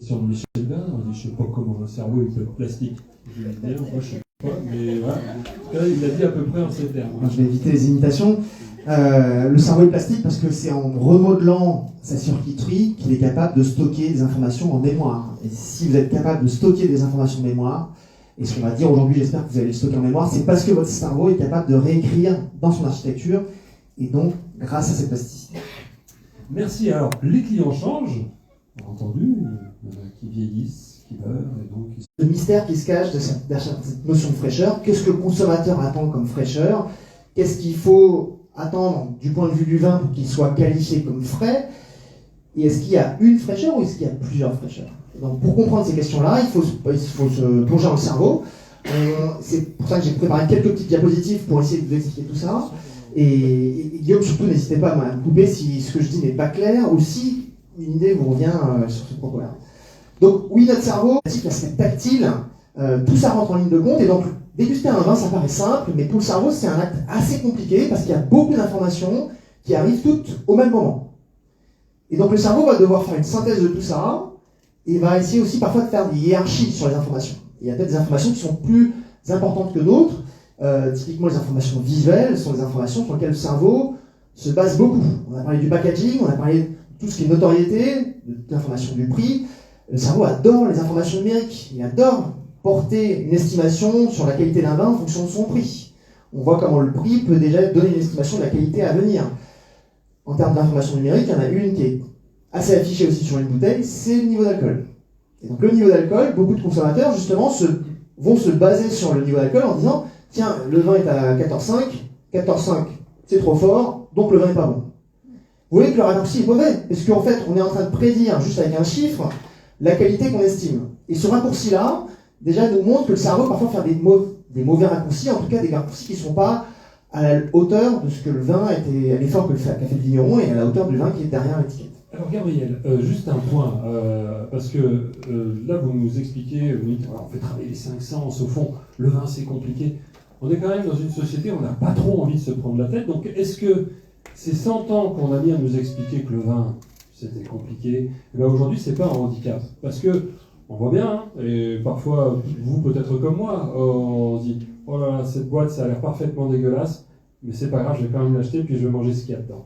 Sur Michel Vin, on dit je sais pas comment le cerveau il peut être plastique. Je vais dire, moi je sais pas, mais voilà. En tout cas, il l'a dit à peu près en ces termes. Je vais éviter les imitations. Le cerveau est plastique parce que c'est en remodelant sa circuiterie qu'il est capable de stocker des informations en mémoire. Et si vous êtes capable de stocker des informations en mémoire, et ce qu'on va dire aujourd'hui, j'espère que vous allez le stocker en mémoire, c'est parce que votre cerveau est capable de réécrire dans son architecture, et donc grâce à cette plasticité. Merci. Alors, les clients changent, on a entendu, qui vieillissent, qui meurent, et donc... Le mystère qui se cache derrière cette notion de fraîcheur, qu'est-ce que le consommateur attend comme fraîcheur? Qu'est-ce qu'il faut attendre du point de vue du vin pour qu'il soit qualifié comme frais? Et est-ce qu'il y a une fraîcheur ou est-ce qu'il y a plusieurs fraîcheurs? Donc pour comprendre ces questions-là, il faut se plonger dans le cerveau. C'est pour ça que j'ai préparé quelques petites diapositives pour essayer de vous expliquer tout ça. Et Guillaume, surtout, n'hésitez pas à me couper si ce que je dis n'est pas clair ou si une idée vous revient sur ce propos-là. Donc oui, notre cerveau, l'aspect tactile, tout ça rentre en ligne de compte. Et donc déguster un vin, ça paraît simple, mais pour le cerveau, c'est un acte assez compliqué parce qu'il y a beaucoup d'informations qui arrivent toutes au même moment. Et donc le cerveau va devoir faire une synthèse de tout ça et va essayer aussi parfois de faire des hiérarchies sur les informations. Il y a peut-être des informations qui sont plus importantes que d'autres. Typiquement, les informations visuelles sont des informations sur lesquelles le cerveau se base beaucoup. On a parlé du packaging, on a parlé de tout ce qui est notoriété, de l'information du prix. Le cerveau adore les informations numériques. Il adore porter une estimation sur la qualité d'un vin en fonction de son prix. On voit comment le prix peut déjà donner une estimation de la qualité à venir. En termes d'information numérique, il y en a une qui est assez affichée aussi sur une bouteille, c'est le niveau d'alcool. Et donc le niveau d'alcool, beaucoup de consommateurs justement vont se baser sur le niveau d'alcool en disant tiens, le vin est à 14,5, 14,5 c'est trop fort, donc le vin n'est pas bon. Vous voyez que le raccourci est mauvais, parce qu'en fait on est en train de prédire juste avec un chiffre la qualité qu'on estime. Et ce raccourci-là, déjà nous montre que le cerveau parfois fait des mauvais raccourcis, en tout cas des raccourcis qui ne sont pas à la hauteur de ce que le vin était, à l'effort qu'a fait le vigneron et à la hauteur du vin qui est derrière l'étiquette. Alors Gabriel, juste un point, parce que là vous nous expliquez, vous dites on fait travailler les 5 sens, au fond le vin c'est compliqué. On est quand même dans une société où on n'a pas trop envie de se prendre la tête, donc est-ce que ces 100 ans qu'on a mis à nous expliquer que le vin c'était compliqué, et bien aujourd'hui c'est pas un handicap, parce que on voit bien, hein, et parfois vous peut-être comme moi, on se dit oh là là cette boîte ça a l'air parfaitement dégueulasse, mais c'est pas grave, je vais quand même l'acheter puis je vais manger ce qu'il y a dedans.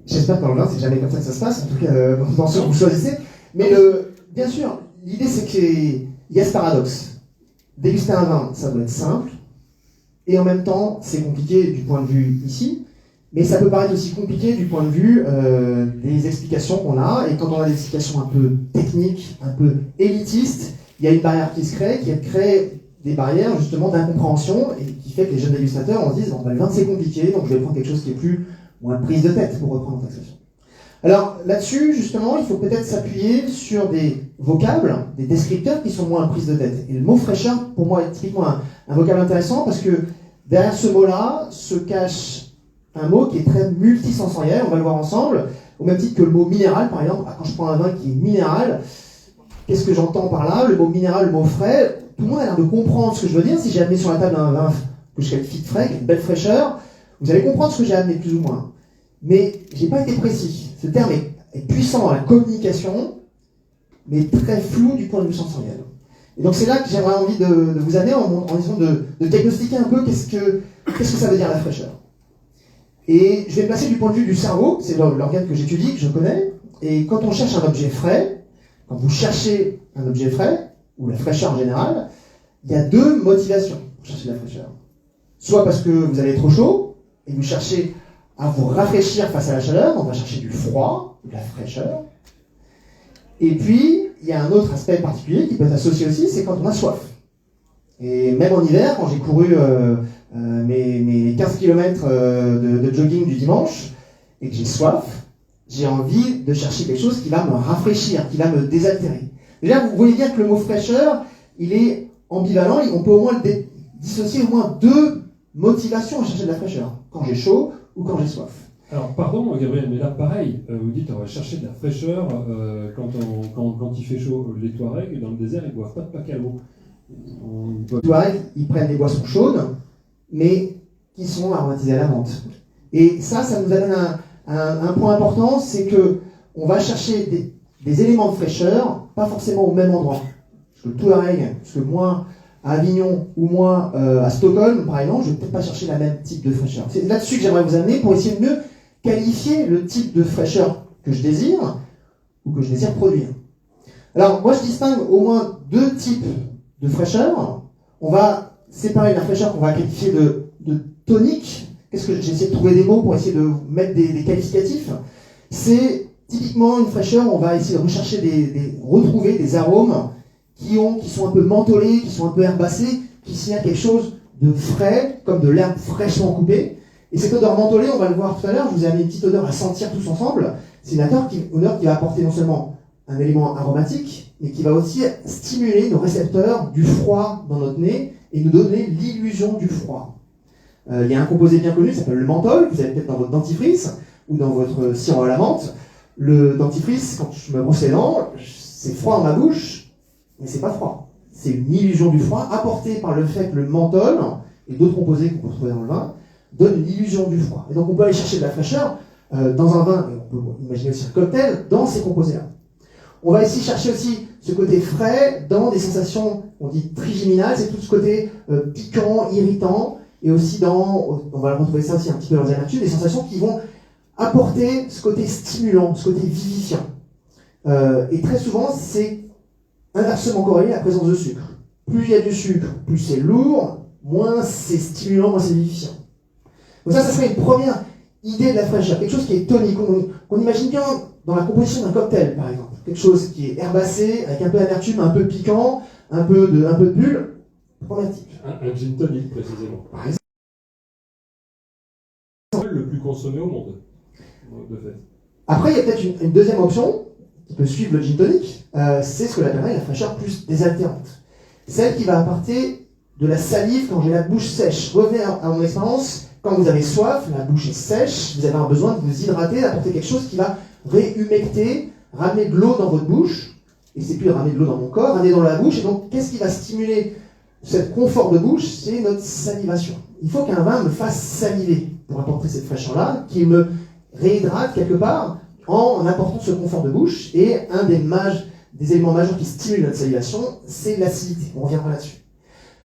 J'espère que dans le vin, c'est jamais comme ça que ça se passe, en tout cas dans ce que vous choisissez. Mais bien sûr, l'idée c'est qu'il y a ce paradoxe. Déguster un vin, ça doit être simple, et en même temps, c'est compliqué du point de vue ici, mais ça peut paraître aussi compliqué du point de vue des explications qu'on a, et quand on a des explications un peu techniques, un peu élitistes, il y a une barrière qui se crée, qui crée des barrières justement d'incompréhension, et qui fait que les jeunes dégustateurs, on se dit, bon, le vin c'est compliqué, donc je vais prendre quelque chose qui est plus moins prise de tête, pour reprendre notre expression. Alors là-dessus, justement, il faut peut-être s'appuyer sur des vocables, des descripteurs qui sont moins prises de tête. Et le mot fraîcheur, pour moi, est typiquement un vocable intéressant parce que derrière ce mot-là se cache un mot qui est très multisensoriel, on va le voir ensemble, au même titre que le mot minéral, par exemple. Quand je prends un vin qui est minéral, qu'est-ce que j'entends par là? Le mot minéral, le mot frais, tout le monde a l'air de comprendre ce que je veux dire. Si j'ai amené sur la table un vin que je qualifie de frais, qui a une belle fraîcheur, vous allez comprendre ce que j'ai amené plus ou moins. Mais j'ai pas été précis. Ce terme est puissant dans la communication, mais très flou du point de vue sensoriel. Et donc c'est là que j'aimerais envie de vous amener en essayant de diagnostiquer un peu qu'est-ce que ça veut dire la fraîcheur. Et je vais me placer du point de vue du cerveau, c'est l'organe que j'étudie, que je connais, et quand on cherche un objet frais, quand vous cherchez un objet frais, ou la fraîcheur en général, il y a deux motivations pour chercher la fraîcheur. Soit parce que vous avez trop chaud, et vous cherchez à vous rafraîchir face à la chaleur, on va chercher du froid, de la fraîcheur. Et puis, il y a un autre aspect particulier qui peut être associé aussi, c'est quand on a soif. Et même en hiver, quand j'ai couru mes 15 km de jogging du dimanche, et que j'ai soif, j'ai envie de chercher quelque chose qui va me rafraîchir, qui va me désaltérer. Déjà, vous voyez bien que le mot fraîcheur, il est ambivalent, on peut au moins dissocier au moins deux motivations à chercher de la fraîcheur. Quand j'ai chaud ou quand j'ai soif. Alors, pardon, Gabriel, mais là, pareil, vous dites on va chercher de la fraîcheur quand il fait chaud. Les Touaregs, dans le désert, ils ne boivent pas de pacalo. Les Touaregs, ils prennent des boissons chaudes, mais qui sont aromatisées à la menthe. Et ça nous amène un point important, c'est que on va chercher des éléments de fraîcheur, pas forcément au même endroit. Parce que le Touareg, parce que moi, à Avignon ou moi à Stockholm, par exemple, je ne vais peut-être pas chercher la même type de fraîcheur. C'est là-dessus que j'aimerais vous amener pour essayer de mieux qualifier le type de fraîcheur que je désire ou que je désire produire. Alors, moi, je distingue au moins deux types de fraîcheur. On va séparer la fraîcheur qu'on va qualifier de tonique. Qu'est-ce que j'ai essayé de trouver des mots pour essayer de mettre des qualificatifs. C'est typiquement une fraîcheur où on va essayer de rechercher retrouver des arômes qui sont un peu mentholés, qui sont un peu herbacés, qui signalent quelque chose de frais, comme de l'herbe fraîchement coupée. Et cette odeur mentholée, on va le voir tout à l'heure, je vous ai amené une petite odeur à sentir tous ensemble. C'est une odeur qui va apporter non seulement un élément aromatique, mais qui va aussi stimuler nos récepteurs du froid dans notre nez et nous donner l'illusion du froid. Il y a un composé bien connu qui s'appelle le menthol, que vous avez peut-être dans votre dentifrice ou dans votre sirop à la menthe. Le dentifrice, quand je me brosse les dents, c'est froid dans ma bouche, mais c'est pas froid. C'est une illusion du froid apportée par le fait que le menthol et d'autres composés qu'on peut retrouver dans le vin donnent une illusion du froid. Et donc on peut aller chercher de la fraîcheur dans un vin, et on peut imaginer aussi un cocktail, dans ces composés-là. On va ici chercher aussi ce côté frais dans des sensations, on dit trigéminales, c'est tout ce côté piquant, irritant, et aussi on va retrouver ça aussi un petit peu dans les amertumes, des sensations qui vont apporter ce côté stimulant, ce côté vivifiant. Et très souvent, c'est inversement corrélé à la présence de sucre. Plus il y a du sucre, plus c'est lourd, moins c'est stimulant, moins c'est vivifiant. Donc ça serait une première idée de la fraîcheur, quelque chose qui est tonique, qu'on imagine bien dans la composition d'un cocktail, par exemple. Quelque chose qui est herbacé, avec un peu d'amertume, un peu piquant, un peu de bulle. Premier type. Un gin tonic, précisément. Par exemple. Le plus consommé au monde, de fait. Après, il y a peut-être une deuxième option, qui peut suivre le gin tonic, c'est ce que j'appellerais la fraîcheur plus désaltérante. Celle qui va apporter de la salive quand j'ai la bouche sèche. Revenez à mon expérience, quand vous avez soif, la bouche est sèche, vous avez un besoin de vous hydrater, d'apporter quelque chose qui va réhumecter, ramener de l'eau dans votre bouche, et c'est plus de ramener de l'eau dans mon corps, ramener dans la bouche, et donc qu'est-ce qui va stimuler ce confort de bouche? C'est notre salivation. Il faut qu'un vin me fasse saliver pour apporter cette fraîcheur-là, qui me réhydrate quelque part en apportant ce confort de bouche, et un des éléments majeurs qui stimulent notre salivation, c'est l'acidité. On reviendra là-dessus.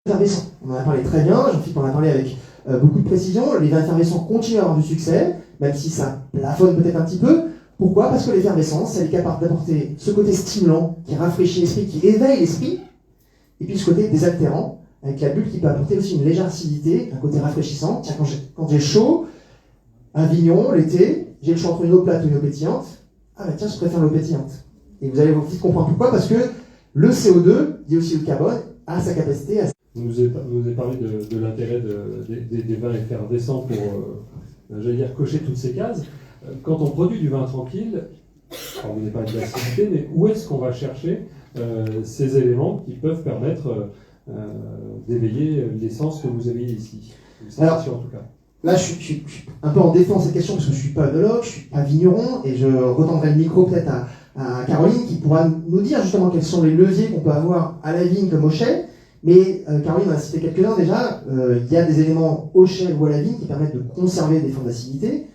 Effervescent, on en a parlé très bien, Jean-Philippe en a parlé avec beaucoup de précision. Les vins effervescents continuent à avoir du succès, même si ça plafonne peut-être un petit peu. Pourquoi? Parce que l'effervescence, elle est capable d'apporter ce côté stimulant, qui rafraîchit l'esprit, qui éveille l'esprit, et puis ce côté désaltérant, avec la bulle qui peut apporter aussi une légère acidité, un côté rafraîchissant. Tiens, quand j'ai chaud, Avignon, l'été, j'ai le choix entre une eau plate ou une eau pétillante. Ah bah tiens, je préfère l'eau pétillante. Et vous allez vite comprendre pourquoi, parce que le CO2, dioxyde de carbone, a sa capacité à... Vous nous avez parlé de l'intérêt des vins effervescents pour, j'allais dire, cocher toutes ces cases. Quand on produit du vin tranquille, alors vous n'avez pas de l'acidité, mais où est-ce qu'on va chercher ces éléments qui peuvent permettre d'éveiller l'essence que vous avez ici? Alors, en tout cas. Là, je suis un peu en défense de cette question parce que je ne suis pas œnologue, je ne suis pas vigneron, et je retendrai le micro peut-être à Caroline qui pourra nous dire justement quels sont les leviers qu'on peut avoir à la vigne comme au chai. Mais Caroline en a cité quelques-uns déjà. Il y a des éléments au chai ou à la vigne qui permettent de conserver des formes d'acidité,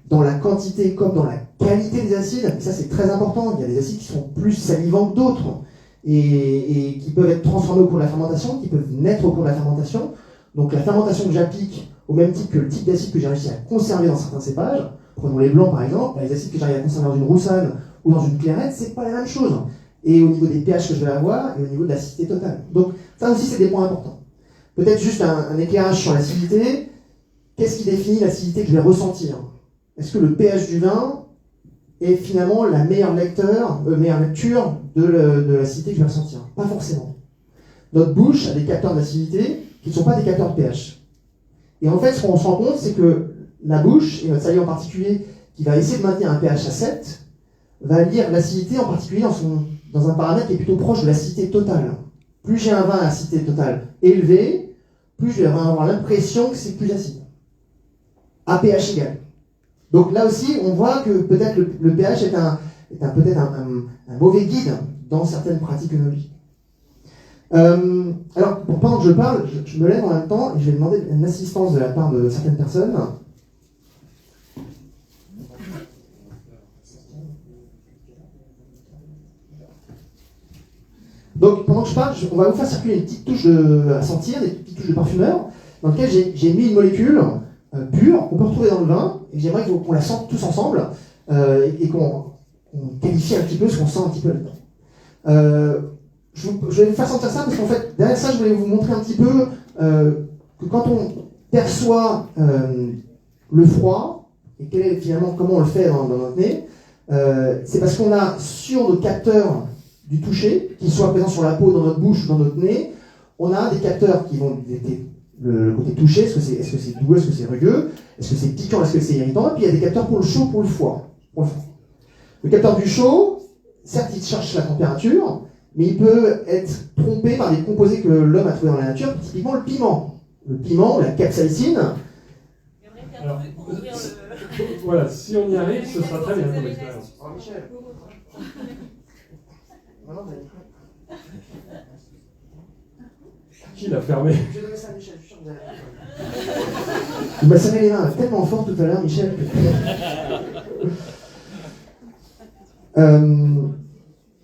dans la quantité comme dans la qualité des acides. Et ça, c'est très important. Il y a des acides qui sont plus salivants que d'autres et qui peuvent être transformés au cours de la fermentation, qui peuvent naître au cours de la fermentation. Donc la fermentation que j'applique au même titre que le type d'acide que j'ai réussi à conserver dans certains cépages, prenons les blancs par exemple, les acides que j'arrive à conserver dans une roussanne ou dans une clairette, c'est pas la même chose. Et au niveau des pH que je vais avoir, et au niveau de l'acidité totale. Donc ça aussi c'est des points importants. Peut-être juste un éclairage sur l'acidité. Qu'est-ce qui définit l'acidité que je vais ressentir? Est-ce que le pH du vin est finalement la meilleure lecture de l'acidité que je vais ressentir? Pas forcément. Notre bouche a des capteurs d'acidité qui ne sont pas des capteurs de pH. Et en fait, ce qu'on se rend compte, c'est que la bouche, et notre salive en particulier, qui va essayer de maintenir un pH à 7, va lire l'acidité en particulier dans un paramètre qui est plutôt proche de l'acidité totale. Plus j'ai un vin à acidité totale élevée, plus je vais avoir l'impression que c'est plus acide. À pH égal. Donc là aussi, on voit que peut-être le pH est peut-être un mauvais guide dans certaines pratiques œnologiques. Alors, pendant que je parle, je me lève en même temps et je vais demander une assistance de la part de certaines personnes. Donc pendant que je parle, on va vous faire circuler une petite touche à sentir, des petites touches de parfumeur, dans lesquelles j'ai mis une molécule pure qu'on peut retrouver dans le vin, et j'aimerais qu'on la sente tous ensemble, et qu'on qualifie un petit peu ce qu'on sent un petit peu là-dedans. Je vais vous faire sentir ça parce qu'en fait, derrière ça, je voulais vous montrer un petit peu que quand on perçoit le froid, et comment on le fait dans notre nez, c'est parce qu'on a sur nos capteurs du toucher, qu'ils soient présents sur la peau, dans notre bouche ou dans notre nez, on a des capteurs qui vont détecter le côté touché, est-ce que c'est doux, est-ce que c'est rugueux, est-ce que c'est piquant, est-ce que c'est irritant, et puis il y a des capteurs pour le chaud, pour le froid. Le capteur du chaud, certes il cherche la température, mais il peut être trompé par des composés que l'homme a trouvés dans la nature, typiquement le piment. Le piment, la capsaïcine. Alors, voilà, si on y arrive, ce sera très bien comme expérience. Oh, Michel. Qui l'a fermé? Je vais donner ça à Michel, je suis sûr que vous allez. Il m'a serré les mains tellement fort tout à l'heure, Michel.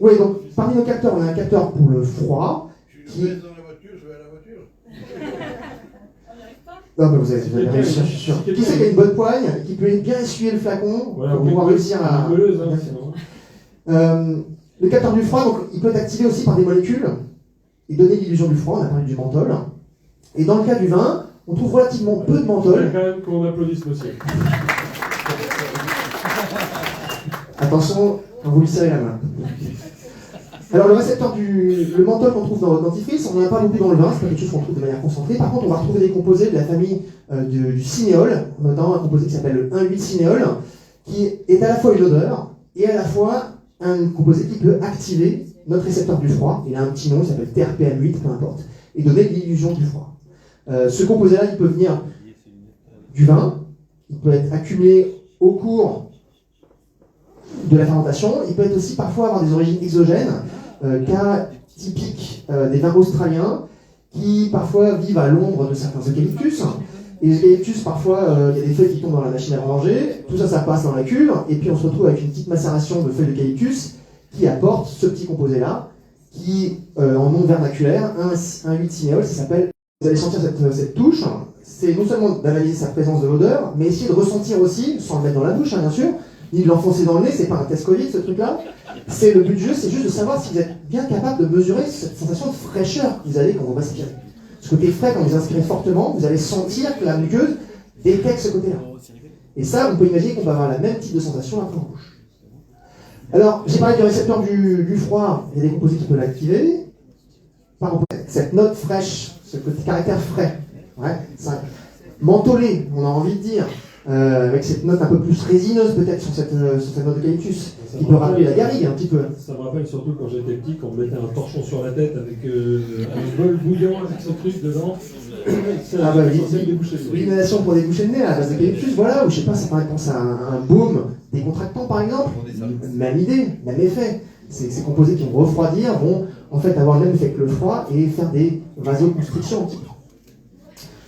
Oui, donc parmi nos capteurs, on a un capteur pour le froid. Je vais dans la voiture, je vais à la voiture. Non, mais vous allez réussir, je suis sûr. Qui c'est qui a une bonne poigne, qui peut bien essuyer le flacon Voilà, pour pouvoir réussir à. Hein, sinon. Le capteur du froid, donc, il peut être activé aussi par des molécules et donner l'illusion du froid. On a parlé du menthol. Et dans le cas du vin, on trouve relativement peu de Il menthol. faut quand même qu'on applaudisse monsieur. Attention, quand vous lui serrez la main. Alors le récepteur le menthol qu'on trouve dans votre dentifrice, on n'en a pas beaucoup dans le vin, c'est pas quelque chose qu'on trouve de manière concentrée. Par contre, on va retrouver des composés de la famille du cinéole, notamment un composé qui s'appelle le 1,8-cinéole, qui est à la fois une odeur et à la fois un composé qui peut activer notre récepteur du froid. Il a un petit nom, il s'appelle TRPM8, peu importe, et donner l'illusion du froid. Ce composé-là, il peut venir du vin, il peut être accumulé au cours de la fermentation, il peut être aussi parfois avoir des origines exogènes, cas typiques des vins australiens, qui parfois vivent à l'ombre de certains eucalyptus. Et les eucalyptus, parfois, il y a des feuilles qui tombent dans la machine à vendanger, tout ça, ça passe dans la cuve, et puis on se retrouve avec une petite macération de feuilles d'eucalyptus qui apporte ce petit composé-là, qui, en nom vernaculaire, un 8-cinéole, ça s'appelle. Vous allez sentir cette touche, c'est non seulement d'analyser sa présence de l'odeur, mais essayer de ressentir aussi, sans le mettre dans la bouche, hein, bien sûr, ni de l'enfoncer dans le nez, c'est pas un test Covid ce truc-là. C'est le but du jeu, c'est juste de savoir si vous êtes bien capable de mesurer cette sensation de fraîcheur que vous avez quand vous respirez. Ce côté frais, quand vous inspirez fortement, vous allez sentir que la muqueuse détecte ce côté-là. Et ça, on peut imaginer qu'on peut avoir la même type de sensation après en bouche. Alors, j'ai parlé du récepteur du froid, il y a des composés qui peuvent l'activer. Par contre, cette note fraîche, ce côté caractère frais, ouais, ça, mentholé, on a envie de dire. Avec cette note un peu plus résineuse peut-être sur cette note d'eucalyptus, qui peut rappeler la garrigue un petit peu. Ça me rappelle surtout quand j'étais petit, qu'on me mettait un torchon sur la tête avec un bol bouillant avec ce truc dedans. Ah bah oui, l'inhalation pour déboucher le nez à la base d'eucalyptus, voilà, ou je sais pas, ça paraît penser à un baume décontractant par exemple. Même idée, même effet. Ces composés qui vont refroidir vont en fait avoir le même effet que le froid et faire des vasoconstrictions un petit peu.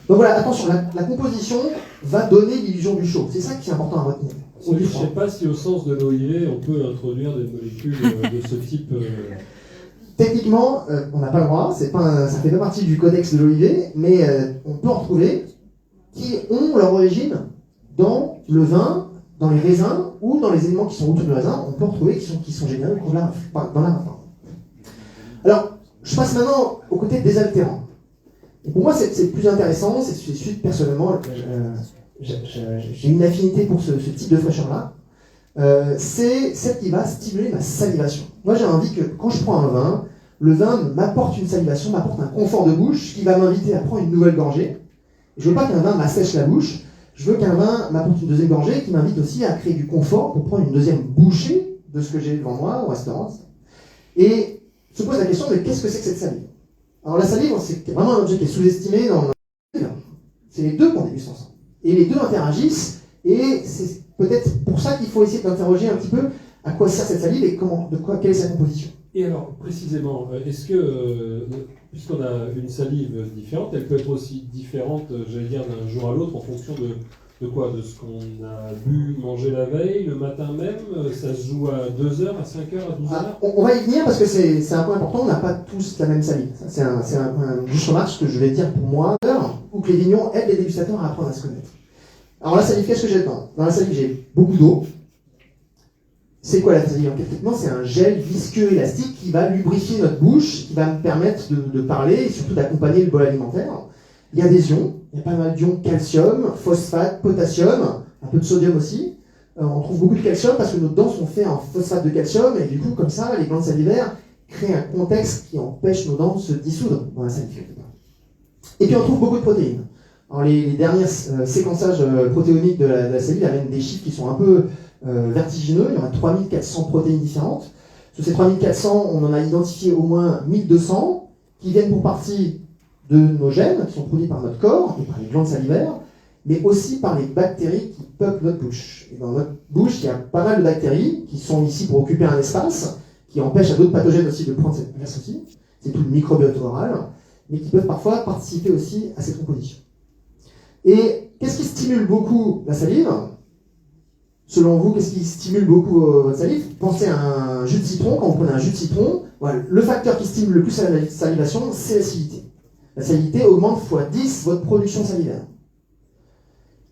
Donc voilà, attention, la composition va donner l'illusion du chaud. C'est ça qui est important à retenir. Je ne sais pas si au sens de l'OIV, on peut introduire des molécules de ce type. Techniquement, on n'a pas le droit, ça fait pas partie du codex de l'OIV, mais on peut en trouver qui ont leur origine dans le vin, dans les raisins ou dans les éléments qui sont autour du raisin. On peut en trouver qui sont générés dans la vin. Alors, je passe maintenant au côté désaltérant. Et pour moi, c'est plus intéressant, c'est celui personnellement, j'ai une affinité pour ce type de fraîcheur-là. C'est celle qui va stimuler ma salivation. Moi, j'ai envie que quand je prends un vin, le vin m'apporte une salivation, m'apporte un confort de bouche qui va m'inviter à prendre une nouvelle gorgée. Je veux pas qu'un vin m'assèche la bouche, je veux qu'un vin m'apporte une deuxième gorgée qui m'invite aussi à créer du confort pour prendre une deuxième bouchée de ce que j'ai devant moi au restaurant. Et se pose la question de qu'est-ce que c'est que cette salive. Alors la salive, c'est vraiment un objet qui est sous-estimé dans notre vie. C'est les deux qu'on déguste ensemble. Et les deux interagissent, et c'est peut-être pour ça qu'il faut essayer d'interroger un petit peu à quoi sert cette salive et quelle est sa composition. Et alors, précisément, est-ce que, puisqu'on a une salive différente, elle peut être aussi différente, j'allais dire, d'un jour à l'autre en fonction de De quoi? De ce qu'on a bu, mangé la veille, le matin même? Ça se joue à 2h, à 5h, à 12h? On va y venir parce que c'est un point important, on n'a pas tous la même salive. C'est un juste remarque ce que je vais dire pour moi, où que les vignerons aident les dégustateurs à apprendre à se connaître. Alors la salive, qu'est-ce que j'ai dedans? Dans la salive, j'ai beaucoup d'eau. C'est quoi la salive? Techniquement, c'est un gel visqueux élastique qui va lubrifier notre bouche, qui va me permettre de parler et surtout d'accompagner le bol alimentaire. Il y a des ions, il y a pas mal d'ions, calcium, phosphate, potassium, un peu de sodium aussi. On trouve beaucoup de calcium parce que nos dents sont faites en phosphate de calcium et du coup, comme ça, les glandes salivaires créent un contexte qui empêche nos dents de se dissoudre dans la salive. Et puis on trouve beaucoup de protéines. Alors, les derniers séquençages protéomiques de la salive amènent des chiffres qui sont un peu vertigineux. Il y en a 3400 protéines différentes. Sur ces 3400, on en a identifié au moins 1200 qui viennent pour partie de nos gènes, qui sont produits par notre corps et par les glandes salivaires, mais aussi par les bactéries qui peuplent notre bouche. Et dans notre bouche, il y a pas mal de bactéries qui sont ici pour occuper un espace, qui empêchent à d'autres pathogènes aussi de prendre cette place aussi. C'est tout le microbiote oral, mais qui peuvent parfois participer aussi à cette composition. Et qu'est-ce qui stimule beaucoup la salive? Selon vous, qu'est-ce qui stimule beaucoup votre salive? Pensez à un jus de citron. Quand vous prenez un jus de citron, voilà, le facteur qui stimule le plus la salivation, c'est l'acidité. L'acidité augmente x10 votre production salivaire.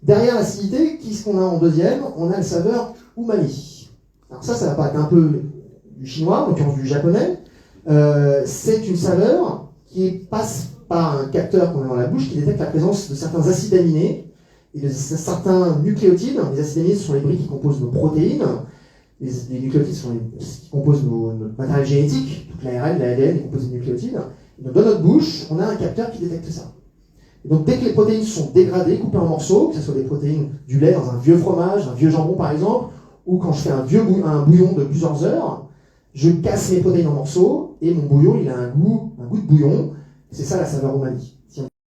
Derrière l'acidité, qu'est-ce qu'on a en deuxième? On a la saveur umami. Alors ça va paraître un peu du chinois, en l'occurrence du japonais. C'est une saveur qui passe par un capteur qu'on a dans la bouche qui détecte la présence de certains acides aminés et de certains nucléotides. Les acides aminés, ce sont les briques qui composent nos protéines. Les nucléotides sont ce qui composent notre matériel génétique. Toute l'ARN, l'ADN est composé de nucléotides. Donc, dans notre bouche, on a un capteur qui détecte ça. Et donc dès que les protéines sont dégradées, coupées en morceaux, que ce soit des protéines du lait dans un vieux fromage, un vieux jambon par exemple, ou quand je fais un bouillon de plusieurs heures, je casse mes protéines en morceaux et mon bouillon, il a un goût de bouillon. C'est ça la saveur umami.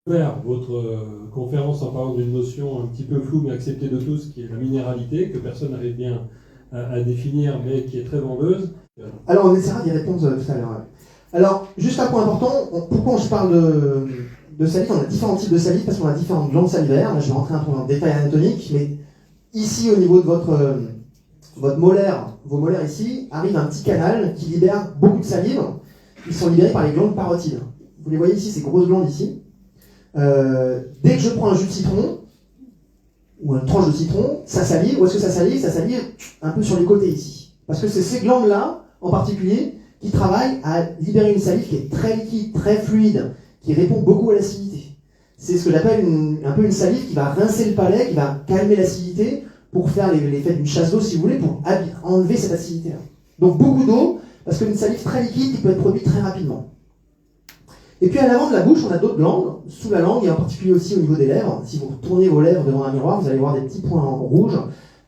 Faire votre conférence en parlant d'une notion un petit peu floue mais acceptée de tous, qui est la minéralité, que personne n'arrive bien à définir, mais qui est très vendeuse. Alors on essaiera d'y répondre tout à l'heure. Alors, juste un point important, pourquoi je parle de salive? On a différents types de salive parce qu'on a différentes glandes salivaires. Là, je vais rentrer un peu dans le détail anatomique, mais ici, au niveau de votre molaire, vos molaires ici, arrive un petit canal qui libère beaucoup de salive, qui sont libérés par les glandes parotides. Vous les voyez ici, ces grosses glandes ici. Dès que je prends un jus de citron, ou une tranche de citron, ça salive. Où est-ce que ça salive? Ça salive un peu sur les côtés ici. Parce que c'est ces glandes-là, en particulier, qui travaillent à libérer une salive qui est très liquide, très fluide, qui répond beaucoup à l'acidité. C'est ce que j'appelle un peu une salive qui va rincer le palais, qui va calmer l'acidité pour faire l'effet d'une chasse d'eau, si vous voulez, pour enlever cette acidité-là. Donc beaucoup d'eau, parce qu'une salive très liquide qui peut être produite très rapidement. Et puis à l'avant de la bouche, on a d'autres glandes, sous la langue et en particulier aussi au niveau des lèvres. Si vous tournez vos lèvres devant un miroir, vous allez voir des petits points rouges,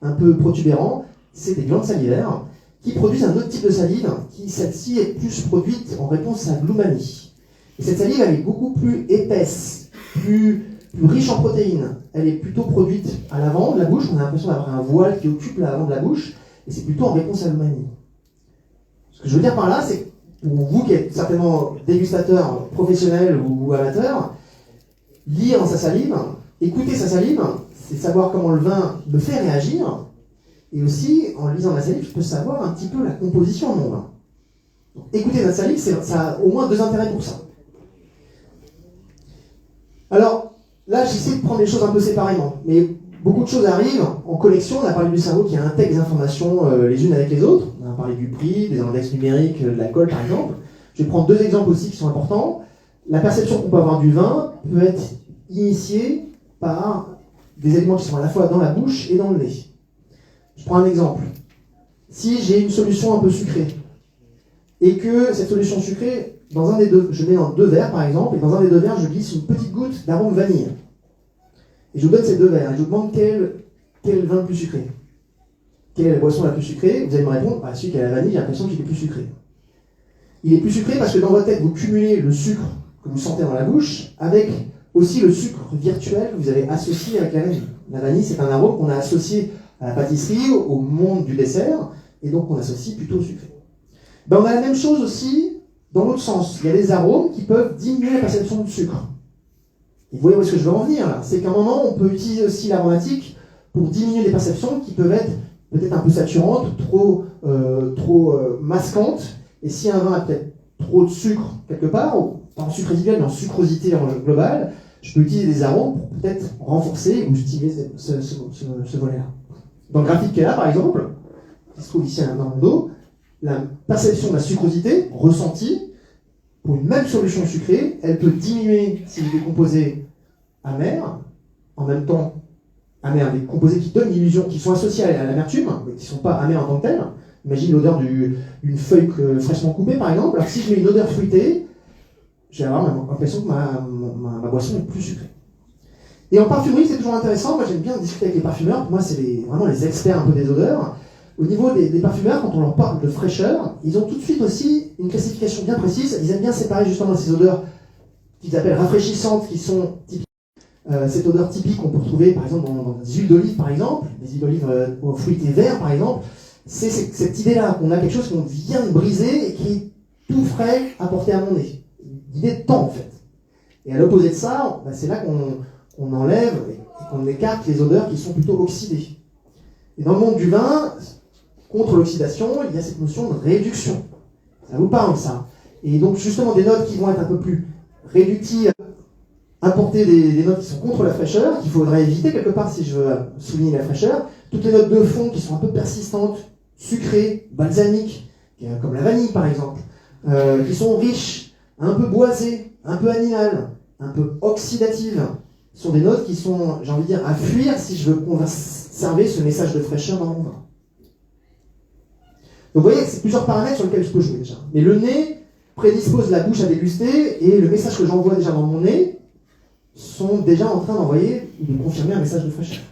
un peu protubérants. C'est des glandes salivaires qui produisent un autre type de salive, qui celle-ci est plus produite en réponse à l'umami. Et cette salive, elle est beaucoup plus épaisse, plus riche en protéines. Elle est plutôt produite à l'avant de la bouche. On a l'impression d'avoir un voile qui occupe l'avant de la bouche, et c'est plutôt en réponse à l'umami. Ce que je veux dire par là, c'est que pour vous qui êtes certainement dégustateur professionnel ou amateur, lire sa salive, écouter sa salive, c'est savoir comment le vin me fait réagir. Et aussi, en lisant la salive, je peux savoir un petit peu la composition de mon vin. Donc, écouter notre salive, ça a au moins deux intérêts pour ça. Alors, là, j'essaie de prendre les choses un peu séparément. Mais beaucoup de choses arrivent en connexion. On a parlé du cerveau qui intègre les informations les unes avec les autres. On a parlé du prix, des index numériques, de l'alcool par exemple. Je vais prendre deux exemples aussi qui sont importants. La perception qu'on peut avoir du vin peut être initiée par des éléments qui sont à la fois dans la bouche et dans le nez. Je prends un exemple. Si j'ai une solution un peu sucrée, et que cette solution sucrée, dans un des deux, je mets dans deux verres par exemple, et dans un des deux verres, je glisse une petite goutte d'arôme vanille. Et je vous donne ces deux verres, et je vous demande quel vin le plus sucré. Quelle est la boisson la plus sucrée? Vous allez me répondre, celui qui a la vanille, j'ai l'impression qu'il est plus sucré. Il est plus sucré parce que dans votre tête, vous cumulez le sucre que vous sentez dans la bouche avec aussi le sucre virtuel que vous avez associé avec la vanille. La vanille, c'est un arôme qu'on a associé à la pâtisserie, au monde du dessert, et donc on associe plutôt au sucré. On a la même chose aussi dans l'autre sens. Il y a des arômes qui peuvent diminuer la perception du sucre. Et vous voyez où est-ce que je veux en venir là? C'est qu'à un moment, on peut utiliser aussi l'aromatique pour diminuer les perceptions qui peuvent être peut-être un peu saturantes, trop masquantes. Et si un vin a peut-être trop de sucre quelque part, ou pas en sucre résiduel, mais en sucrosité en global, je peux utiliser des arômes pour peut-être renforcer ou stimuler ce volet-là. Dans le graphique qui est là, par exemple, qui se trouve ici dans mon dos, la perception de la sucrosité ressentie pour une même solution sucrée, elle peut diminuer si les composés amers, en même temps amers, des composés qui donnent l'illusion, qui sont associés à l'amertume, mais qui ne sont pas amers en tant que tels. Imagine l'odeur d'une feuille fraîchement coupée, par exemple. Alors si je mets une odeur fruitée, je vais avoir l'impression que ma boisson est plus sucrée. Et en parfumerie, c'est toujours intéressant. Moi, j'aime bien discuter avec les parfumeurs. Pour moi, c'est vraiment les experts un peu des odeurs. Au niveau des parfumeurs, quand on leur parle de fraîcheur, ils ont tout de suite aussi une classification bien précise. Ils aiment bien séparer justement ces odeurs qu'ils appellent rafraîchissantes, qui sont typiques. Cette odeur typique qu'on peut retrouver, par exemple, dans des huiles d'olive, par exemple, des huiles d'olive aux fruités verts, par exemple. C'est cette idée-là, qu'on a quelque chose qu'on vient de briser et qui est tout frais à porter à mon nez. L'idée de temps, en fait. Et à l'opposé de ça, c'est là qu'on enlève et qu'on écarte les odeurs qui sont plutôt oxydées. Et dans le monde du vin, contre l'oxydation, il y a cette notion de réduction. Ça vous parle, ça? Et donc, justement, des notes qui vont être un peu plus réductives, apporter des notes qui sont contre la fraîcheur, qu'il faudrait éviter quelque part si je veux souligner la fraîcheur. Toutes les notes de fond qui sont un peu persistantes, sucrées, balsamiques, comme la vanille par exemple, qui sont riches, un peu boisées, un peu animales, un peu oxydatives, sont des notes qui sont, j'ai envie de dire, à fuir si je veux conserver ce message de fraîcheur dans mon vin. Donc vous voyez, c'est plusieurs paramètres sur lesquels je peux jouer déjà. Mais le nez prédispose la bouche à déguster, et le message que j'envoie déjà dans mon nez sont déjà en train d'envoyer ou de confirmer un message de fraîcheur.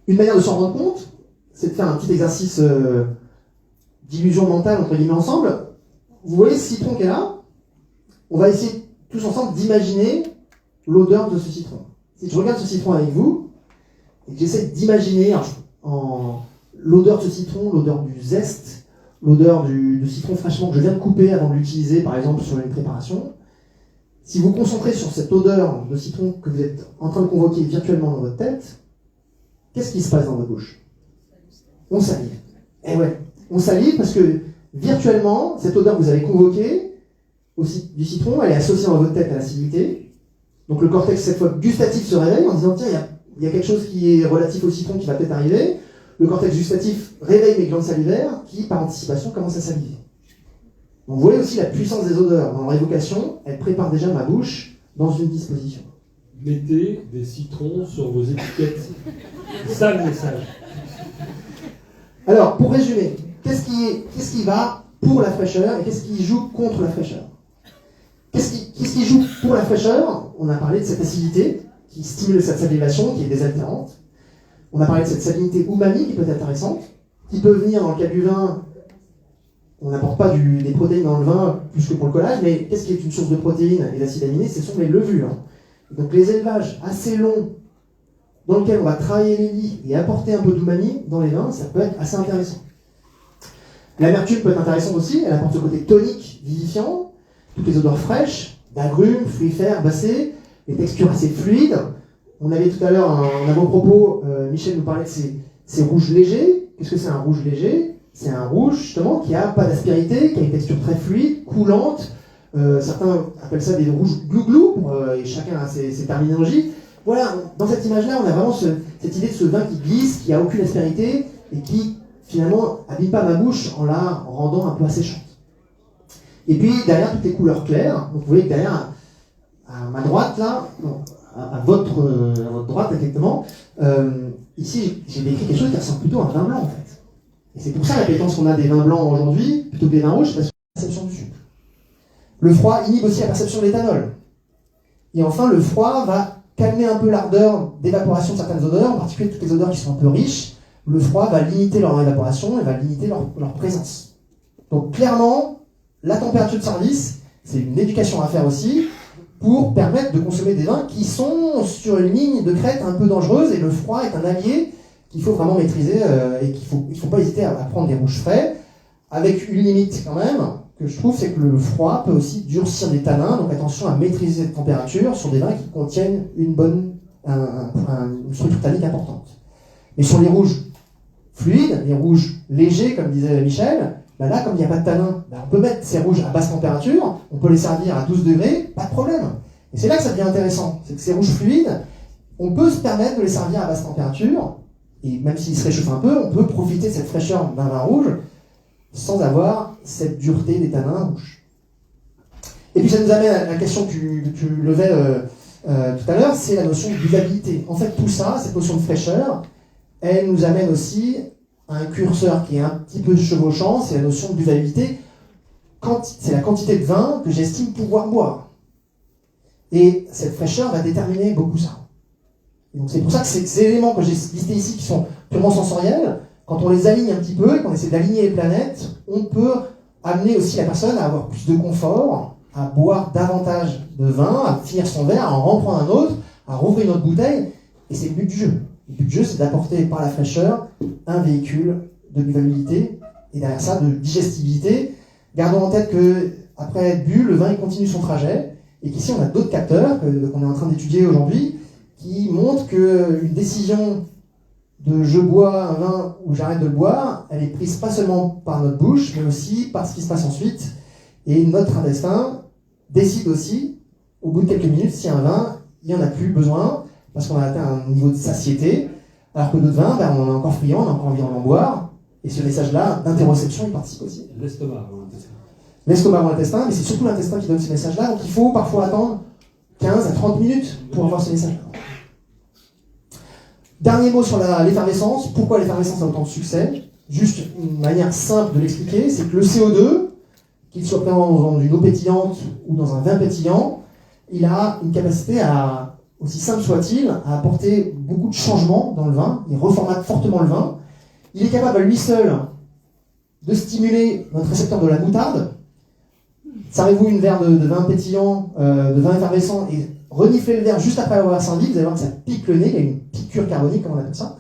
Une manière de s'en rendre compte, c'est de faire un petit exercice d'illusion mentale entre guillemets ensemble. Vous voyez ce citron qui est là? On va essayer tous ensemble d'imaginer l'odeur de ce citron. Si je regarde ce citron avec vous, et que j'essaie d'imaginer l'odeur de ce citron, l'odeur du zeste, l'odeur du citron fraîchement que je viens de couper avant de l'utiliser, par exemple sur une préparation, si vous vous concentrez sur cette odeur de citron que vous êtes en train de convoquer virtuellement dans votre tête, qu'est-ce qui se passe dans votre bouche? On salive. Eh ouais, on salive parce que virtuellement, cette odeur que vous avez convoquée du citron, elle est associée dans votre tête à l'acidité. Donc le cortex, cette fois gustatif, se réveille en disant tiens, il y a quelque chose qui est relatif au citron qui va peut-être arriver. Le cortex gustatif réveille mes glandes salivaires qui, par anticipation, commencent à saliver. Donc vous voyez aussi la puissance des odeurs. Dans leur évocation, elle prépare déjà ma bouche dans une disposition. Mettez des citrons sur vos étiquettes. C'est ça le message. Alors, pour résumer, qu'est-ce qui va pour la fraîcheur et qu'est-ce qui joue contre la fraîcheur? Qu'est-ce qui joue pour la fraîcheur? On a parlé de cette acidité qui stimule cette salivation, qui est désaltérante. On a parlé de cette salinité umami qui peut être intéressante, qui peut venir dans le cas du vin. On n'apporte pas des protéines dans le vin plus que pour le collage, mais qu'est-ce qui est une source de protéines et d'acides aminés? Ce sont les levures. Donc les élevages assez longs dans lesquels on va travailler les lits et apporter un peu d'umami dans les vins, ça peut être assez intéressant. L'amertume peut être intéressante aussi, elle apporte ce côté tonique, vivifiant, toutes les odeurs fraîches, d'agrumes, fruits herbacés, les textures assez fluides. On avait tout à l'heure en avant-propos, Michel nous parlait de ces rouges légers. Qu'est-ce que c'est un rouge léger? C'est un rouge justement qui n'a pas d'aspérité, qui a une texture très fluide, coulante. Certains appellent ça des rouges glou-glou, et chacun a ses terminologies. Voilà, dans cette image-là, on a vraiment cette idée de ce vin qui glisse, qui n'a aucune aspérité, et qui finalement n'abîme pas ma bouche en la rendant un peu asséchante. Et puis derrière, toutes les couleurs claires. Donc vous voyez que derrière, à ma droite, là, non, à votre droite exactement, ici j'ai décrit quelque chose qui ressemble plutôt à un vin blanc en fait. Et c'est pour ça l'appétence qu'on a des vins blancs aujourd'hui, plutôt que des vins rouges, parce que la perception du sucre. Le froid inhibe aussi la perception de l'éthanol. Et enfin, le froid va calmer un peu l'ardeur d'évaporation de certaines odeurs, en particulier toutes les odeurs qui sont un peu riches. Le froid va limiter leur évaporation et va limiter leur présence. Donc clairement, la température de service, c'est une éducation à faire aussi, pour permettre de consommer des vins qui sont sur une ligne de crête un peu dangereuse, et le froid est un allié qu'il faut vraiment maîtriser et il faut pas hésiter à prendre des rouges frais, avec une limite quand même, que je trouve, c'est que le froid peut aussi durcir des tanins, donc attention à maîtriser cette température sur des vins qui contiennent une bonne une structure tannique importante. Mais sur les rouges fluides, les rouges légers, comme disait Michel, ben là, comme il n'y a pas de tanin, ben on peut mettre ces rouges à basse température, on peut les servir à 12 degrés, pas de problème. Et c'est là que ça devient intéressant, c'est que ces rouges fluides, on peut se permettre de les servir à basse température, et même s'ils se réchauffent un peu, on peut profiter de cette fraîcheur d'un vin rouge sans avoir cette dureté des tanins rouges. Et puis ça nous amène à la question que tu levais tout à l'heure, c'est la notion de buvabilité. En fait, tout ça, cette notion de fraîcheur, elle nous amène aussi à un curseur qui est un petit peu chevauchant, c'est la notion de buvabilité. C'est la quantité de vin que j'estime pouvoir boire. Et cette fraîcheur va déterminer beaucoup ça. Et donc c'est pour ça que ces éléments que j'ai listés ici, qui sont purement sensoriels, quand on les aligne un petit peu, et qu'on essaie d'aligner les planètes, on peut amener aussi la personne à avoir plus de confort, à boire davantage de vin, à finir son verre, à en reprendre un autre, à rouvrir une autre bouteille. Et c'est le but du jeu. Le but du jeu, c'est d'apporter par la fraîcheur un véhicule de buvabilité, et derrière ça, de digestibilité. Gardons en tête que après être bu, le vin il continue son trajet, et qu'ici on a d'autres capteurs qu'on est en train d'étudier aujourd'hui, qui montrent qu'une décision de je bois un vin ou j'arrête de le boire, elle est prise pas seulement par notre bouche, mais aussi par ce qui se passe ensuite. Et notre intestin décide aussi, au bout de quelques minutes, si un vin, il n'y en a plus besoin, parce qu'on a atteint un niveau de satiété, alors que d'autres vins, on en est encore friand, on a encore envie d'en boire, et ce message-là d'interoception, il participe aussi. L'estomac avant l'intestin. L'estomac avant l'intestin, mais c'est surtout l'intestin qui donne ce message-là, donc il faut parfois attendre 15 à 30 minutes pour avoir ce message-là. Dernier mot sur l'effervescence. Pourquoi l'effervescence a autant de succès? Juste une manière simple de l'expliquer, c'est que le CO2, qu'il soit présent dans une eau pétillante ou dans un vin pétillant, il a une capacité à, aussi simple soit-il, à apporter beaucoup de changements dans le vin. Il reformate fortement le vin. Il est capable à lui seul de stimuler notre récepteur de la moutarde. Servez-vous une verre de vin pétillant, de vin effervescent, et reniflez le verre juste après avoir servi, vous allez voir que ça pique le nez, il y a une piqûre carbonique, comme on appelle ça,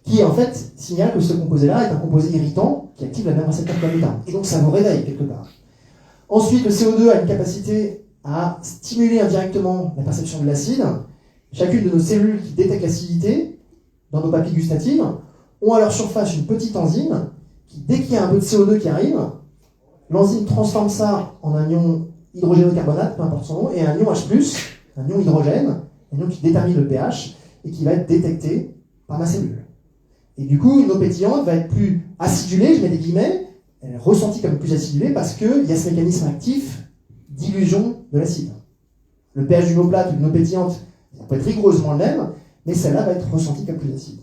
qui en fait signale que ce composé-là est un composé irritant qui active la même récepteur que la moutarde. Et donc ça vous réveille quelque part. Ensuite, le CO2 a une capacité à stimuler indirectement la perception de l'acide. Chacune de nos cellules qui détectent l'acidité dans nos papilles gustatives ont à leur surface une petite enzyme qui, dès qu'il y a un peu de CO2 qui arrive, l'enzyme transforme ça en un ion hydrogénocarbonate, peu importe son nom, et un ion H+, un ion hydrogène, un ion qui détermine le pH et qui va être détecté par ma cellule. Et du coup, une eau pétillante va être plus acidulée, je mets des guillemets, elle est ressentie comme plus acidulée parce qu'il y a ce mécanisme actif d'illusion de l'acide. Le pH d'une eau plate ou d'une eau pétillante, ça peut être rigoureusement le même, mais celle-là va être ressentie comme plus acide.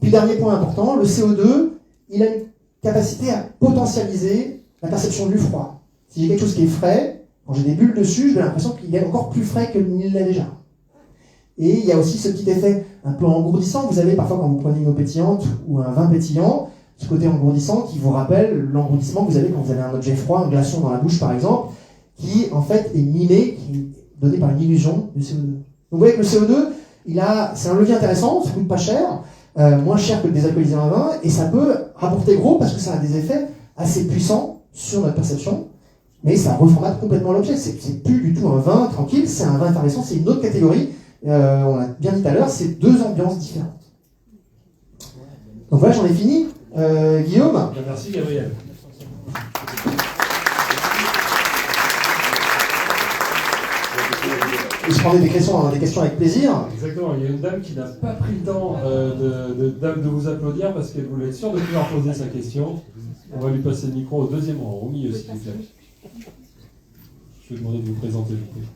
Puis dernier point important, le CO2, il a une capacité à potentialiser la perception du froid. Si j'ai quelque chose qui est frais, quand j'ai des bulles dessus, j'ai l'impression qu'il est encore plus frais qu'il l'est déjà. Et il y a aussi ce petit effet un peu engourdissant. Vous avez parfois quand vous prenez une eau pétillante ou un vin pétillant, ce côté engourdissant qui vous rappelle l'engourdissement que vous avez quand vous avez un objet froid, un glaçon dans la bouche par exemple, qui en fait est mimé, qui est donné par une illusion du CO2. Donc vous voyez que le CO2, c'est un levier intéressant, ça coûte pas cher, moins cher que de désalcooliser un vin, et ça peut rapporter gros parce que ça a des effets assez puissants sur notre perception, mais ça reformate complètement l'objet. C'est plus du tout un vin tranquille, c'est un vin effervescent, c'est une autre catégorie. On l'a bien dit tout à l'heure, c'est deux ambiances différentes. Donc voilà, j'en ai fini. Guillaume? Merci Gabriel. Je prendrai des questions avec plaisir. Exactement, il y a une dame qui n'a pas pris le temps de vous applaudir parce qu'elle voulait être sûre de pouvoir poser sa question. On va lui passer le micro au deuxième rang, au milieu s'il vous plaît. Je vais demander de vous présenter, je vous prie.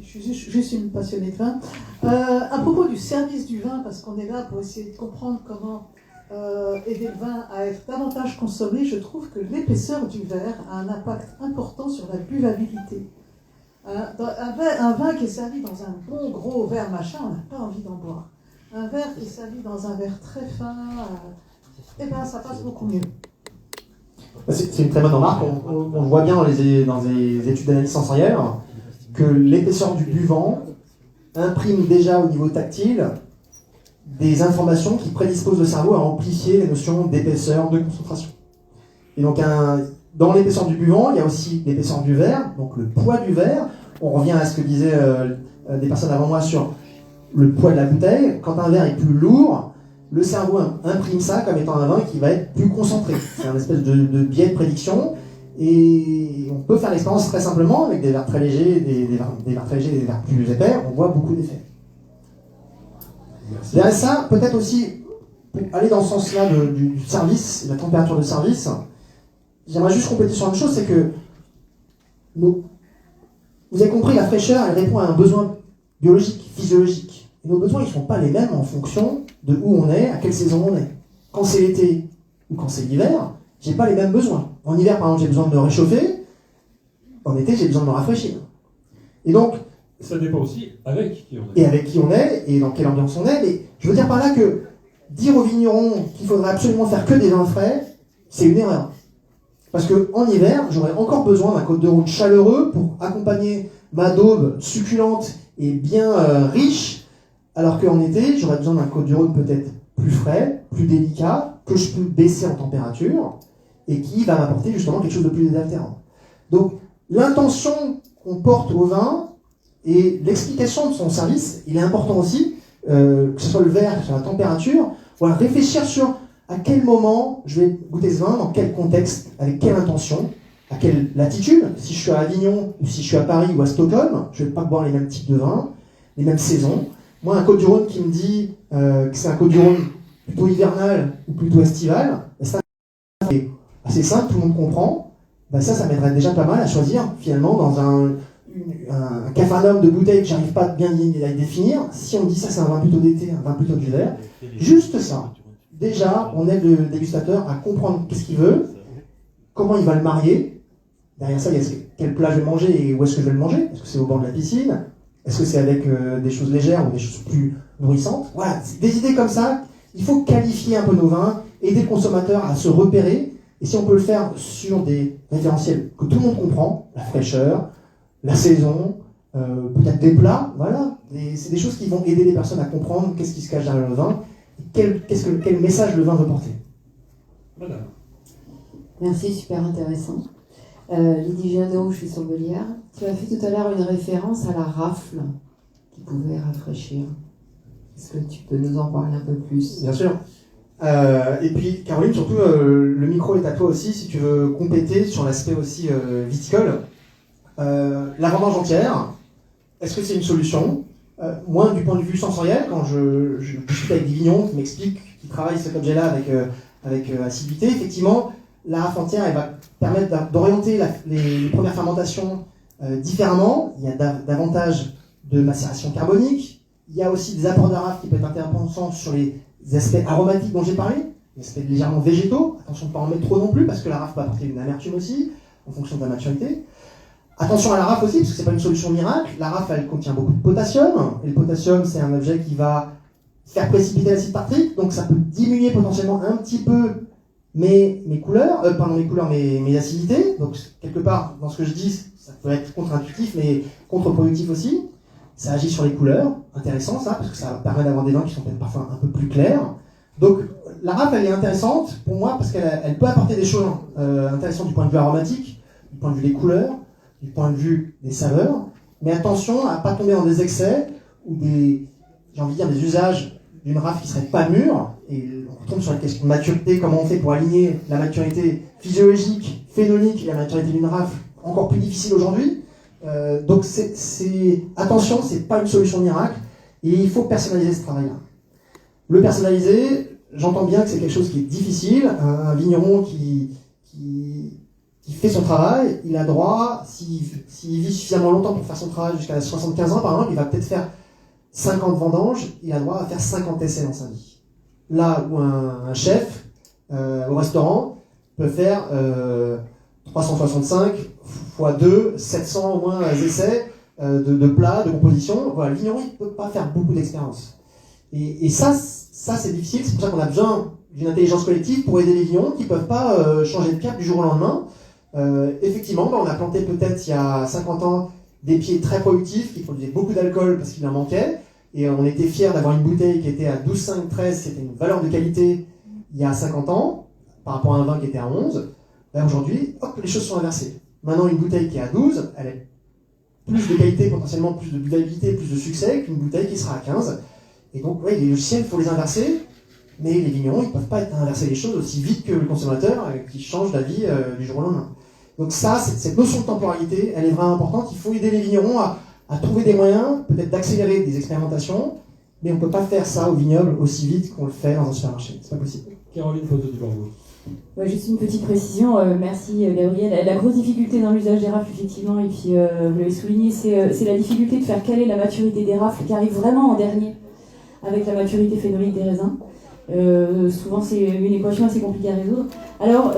Je suis juste une passionnée de vin. À propos du service du vin, parce qu'on est là pour essayer de comprendre comment aider le vin à être davantage consommé, je trouve que l'épaisseur du verre a un impact important sur la buvabilité. Un vin qui est servi dans un bon gros verre machin, on n'a pas envie d'en boire. Un verre qui est servi dans un verre très fin, ça passe beaucoup mieux. C'est une très bonne remarque. On le voit bien dans les études d'analyse sensorielle que l'épaisseur du buvant imprime déjà au niveau tactile des informations qui prédisposent le cerveau à amplifier les notions d'épaisseur, de concentration. Et donc, dans l'épaisseur du buvant, il y a aussi l'épaisseur du verre, donc le poids du verre. On revient à ce que disaient des personnes avant moi sur le poids de la bouteille. Quand un verre est plus lourd, le cerveau imprime ça comme étant un vin qui va être plus concentré. C'est un espèce de biais de prédiction. Et on peut faire l'expérience très simplement avec des verres très légers, des verres très légers et des verres plus épais. On voit beaucoup d'effets. Derrière ça, peut-être aussi, pour aller dans ce sens-là du service, de la température de service, j'aimerais juste compléter sur une chose, c'est que vous avez compris, la fraîcheur, elle répond à un besoin biologique, physiologique. Et nos besoins, ils ne sont pas les mêmes en fonction de où on est, à quelle saison on est. Quand c'est l'été ou quand c'est l'hiver, j'ai pas les mêmes besoins. En hiver, par exemple, j'ai besoin de me réchauffer. En été, j'ai besoin de me rafraîchir. Et donc, ça dépend aussi avec qui on est. Et avec qui on est, et dans quelle ambiance on est. Mais je veux dire par là que dire aux vignerons qu'il faudrait absolument faire que des vins frais, c'est une erreur. Parce qu'en hiver, j'aurais encore besoin d'un côte de rône chaleureux pour accompagner ma daube succulente et bien riche, alors qu'en été, j'aurais besoin d'un côte de rône peut-être plus frais, plus délicat, que je peux baisser en température, et qui va m'apporter justement quelque chose de plus désaltérant. Donc, l'intention qu'on porte au vin et l'explication de son service, il est important aussi, que ce soit le verre, sur la température, voilà, réfléchir sur à quel moment je vais goûter ce vin, dans quel contexte, avec quelle intention, à quelle latitude. Si je suis à Avignon, ou si je suis à Paris ou à Stockholm, je ne vais pas boire les mêmes types de vins, les mêmes saisons. Moi, un Côte-du-Rhône qui me dit que c'est un Côte-du-Rhône plutôt hivernal ou plutôt estival, c'est assez simple, tout le monde comprend. Ben ça m'aiderait déjà pas mal à choisir, finalement, dans un capharnaüm de bouteilles que j'arrive pas bien à définir. Si on me dit ça, c'est un vin plutôt d'été, un vin plutôt d'hiver, juste ça. Déjà, on aide le dégustateur à comprendre qu'est-ce qu'il veut, comment il va le marier. Derrière ça, il y a quel plat je vais manger et où est-ce que je vais le manger. Est-ce que c'est au bord de la piscine? Est-ce que c'est avec des choses légères ou des choses plus nourrissantes? Voilà, des idées comme ça. Il faut qualifier un peu nos vins, aider le consommateur à se repérer. Et si on peut le faire sur des référentiels que tout le monde comprend, la fraîcheur, la saison, peut-être des plats, voilà. C'est des choses qui vont aider les personnes à comprendre qu'est-ce qui se cache derrière le vin, quel message le vin veut porter. Madame. Merci, super intéressant. Lydie Gianot, je suis sommelière. Tu as fait tout à l'heure une référence à la rafle qui pouvait rafraîchir. Est-ce que tu peux nous en parler un peu plus? Bien sûr. Et puis, Caroline, surtout, le micro est à toi aussi, si tu veux compléter sur l'aspect aussi viticole. La vendange entière, est-ce que c'est une solution? Moi, du point de vue sensoriel, quand je discute avec des vignerons qui m'expliquent qu'ils travaillent cet objet-là avec assiduité, effectivement, la rafle entière, elle va permettre d'orienter les premières fermentations différemment. Il y a davantage de macération carbonique. Il y a aussi des apports de rafle qui peuvent être intéressants sur les aspects aromatiques dont j'ai parlé, les aspects légèrement végétaux. Attention de ne pas en mettre trop non plus, parce que la rafle peut apporter une amertume aussi, en fonction de la maturité. Attention à la rafle aussi, parce que c'est pas une solution miracle. La rafle, elle contient beaucoup de potassium, et le potassium, c'est un objet qui va faire précipiter l'acide tartrique, donc ça peut diminuer potentiellement un petit peu mes acidités. Donc quelque part, dans ce que je dis, ça peut être contre-intuitif, mais contre-productif aussi. Ça agit sur les couleurs, intéressant ça, parce que ça permet d'avoir des vins qui sont peut-être parfois un peu plus clairs. Donc la rafle, elle est intéressante pour moi, parce qu'elle peut apporter des choses intéressantes du point de vue aromatique, du point de vue des couleurs, du point de vue des saveurs, mais attention à ne pas tomber dans des excès ou des usages d'une rafle qui ne serait pas mûre, et on retombe sur la question de maturité, comment on fait pour aligner la maturité physiologique, phénolique et la maturité d'une rafle, encore plus difficile aujourd'hui. Donc attention, c'est pas une solution miracle, et il faut personnaliser ce travail-là. Le personnaliser, j'entends bien que c'est quelque chose qui est difficile. Un vigneron qui fait son travail, il a droit, s'il vit suffisamment longtemps pour faire son travail jusqu'à 75 ans par exemple, il va peut-être faire 50 vendanges, il a droit à faire 50 essais dans sa vie. Là où un chef au restaurant peut faire 365 x 2, 700 au moins essais de plats, de compositions. Voilà, le vigneron il ne peut pas faire beaucoup d'expérience. Et ça c'est difficile, c'est pour ça qu'on a besoin d'une intelligence collective pour aider les vignerons qui ne peuvent pas changer de cap du jour au lendemain. Effectivement, on a planté peut-être il y a 50 ans des pieds très productifs qui produisaient beaucoup d'alcool parce qu'il en manquait, et on était fiers d'avoir une bouteille qui était à 12,5, 13, c'était une valeur de qualité il y a 50 ans par rapport à un vin qui était à 11. Ben aujourd'hui, hop, les choses sont inversées. Maintenant, une bouteille qui est à 12, elle est plus de qualité, potentiellement plus de buvabilité, plus de succès qu'une bouteille qui sera à 15. Et donc, ouais, les logiciels, il faut les inverser, mais les vignerons, ils ne peuvent pas inverser les choses aussi vite que le consommateur qui change d'avis du jour au lendemain. Donc ça, cette notion de temporalité, elle est vraiment importante. Il faut aider les vignerons à trouver des moyens, peut-être d'accélérer des expérimentations, mais on ne peut pas faire ça au vignoble aussi vite qu'on le fait dans un supermarché. C'est pas possible. Caroline, photo du Bordeaux. Ouais, juste une petite précision, merci Gabriel. La grosse difficulté dans l'usage des rafles, effectivement, et puis vous l'avez souligné, c'est la difficulté de faire caler la maturité des rafles qui arrive vraiment en dernier avec la maturité phénolique des raisins. Souvent, c'est une équation assez compliquée à résoudre. Alors,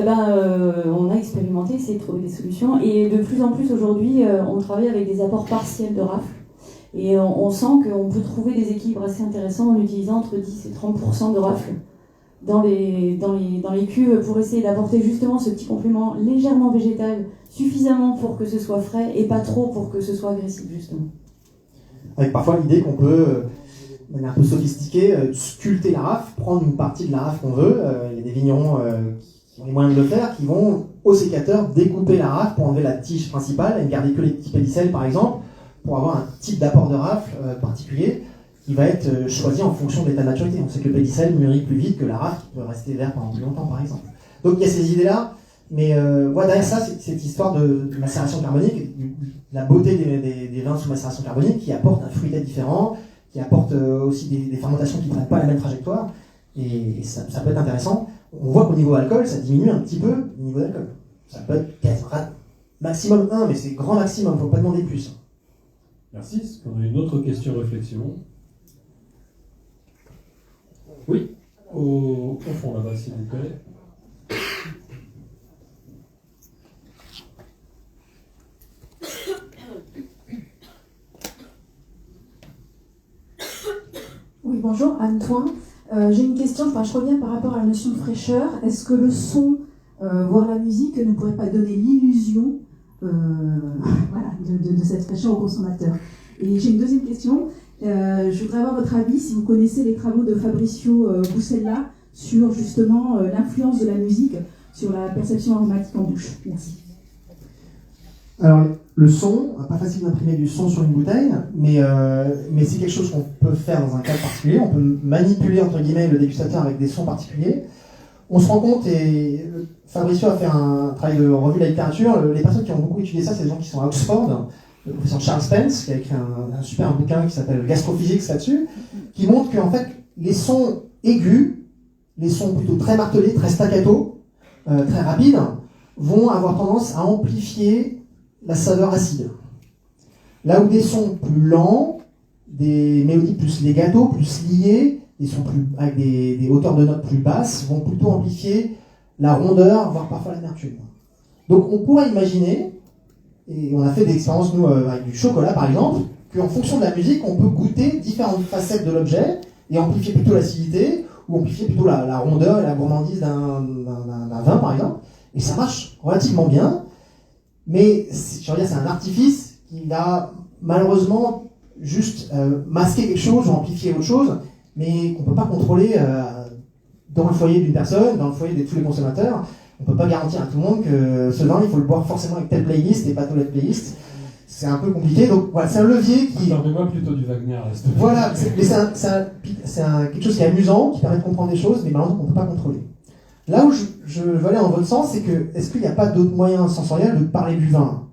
on a expérimenté, essayé de trouver des solutions, et de plus en plus aujourd'hui, on travaille avec des apports partiels de rafles. Et on sent qu'on peut trouver des équilibres assez intéressants en utilisant entre 10 et 30% de rafles dans les cuves pour essayer d'apporter justement ce petit complément légèrement végétal, suffisamment pour que ce soit frais et pas trop pour que ce soit agressif, justement. Avec parfois l'idée qu'on peut, de manière un peu sophistiquée, sculpter la rafle, prendre une partie de la rafle qu'on veut. Il y a des vignerons qui ont les moyens de le faire, qui vont au sécateur découper la rafle pour enlever la tige principale et ne garder que les petits pédicelles, par exemple, pour avoir un type d'apport de rafle particulier qui va être choisi en fonction de l'état de maturité. On sait que le pédicelle mûrit plus vite que la rafle qui peut rester vert pendant plus longtemps, par exemple. Donc il y a ces idées-là, mais voilà, derrière ça, c'est cette histoire de macération carbonique, la beauté des vins sous macération carbonique qui apportent un fruité différent, qui apportent aussi des fermentations qui ne prennent pas la même trajectoire, et ça peut être intéressant. On voit qu'au niveau alcool, ça diminue un petit peu le niveau d'alcool. Ça peut être maximum 1, mais c'est grand maximum, il ne faut pas demander plus. Merci. Est-ce qu'on a une autre question, réflexion? Oui, au fond là-bas, s'il vous plaît. Oui, bonjour, Anne Toin. J'ai une question, je reviens par rapport à la notion de fraîcheur. Est-ce que le son, voire la musique, ne pourrait pas donner l'illusion voilà, de cette fraîcheur au consommateur? Et j'ai une deuxième question. Je voudrais avoir votre avis, si vous connaissez les travaux de Fabricio Boussella sur justement l'influence de la musique sur la perception aromatique en bouche. Merci. Alors, le son, pas facile d'imprimer du son sur une bouteille, mais c'est quelque chose qu'on peut faire dans un cadre particulier. On peut manipuler, entre guillemets, le dégustateur avec des sons particuliers. On se rend compte, et Fabricio a fait un travail de revue de la littérature, les personnes qui ont beaucoup étudié ça, c'est des gens qui sont à Oxford. Le professeur Charles Spence, qui a écrit un super bouquin qui s'appelle Gastrophysics là-dessus, qui montre qu'en fait, les sons aigus, les sons plutôt très martelés, très staccato, très rapides, vont avoir tendance à amplifier la saveur acide. Là où des sons plus lents, des mélodies plus legato, plus liées, des sons avec des hauteurs de notes plus basses, vont plutôt amplifier la rondeur, voire parfois l'amertume. Donc on pourrait imaginer, et on a fait des expériences, nous, avec du chocolat par exemple, qu'en fonction de la musique, on peut goûter différentes facettes de l'objet et amplifier plutôt l'acidité, ou amplifier plutôt la rondeur et la gourmandise d'un vin par exemple. Et ça marche relativement bien, mais je veux dire, c'est un artifice qui va malheureusement juste masquer quelque chose ou amplifier autre chose, mais qu'on ne peut pas contrôler dans le foyer d'une personne, dans le foyer de tous les consommateurs. On ne peut pas garantir à tout le monde que ce vin, il faut le boire forcément avec telle playlist et pas telle playlist. C'est un peu compliqué, donc voilà, c'est un levier qui... Parlez-moi plutôt du Wagner. Voilà, mais c'est quelque chose qui est amusant, qui permet de comprendre des choses, mais malheureusement, on ne peut pas contrôler. Là où je veux aller en votre sens, c'est que, est-ce qu'il n'y a pas d'autres moyens sensoriels de parler du vin?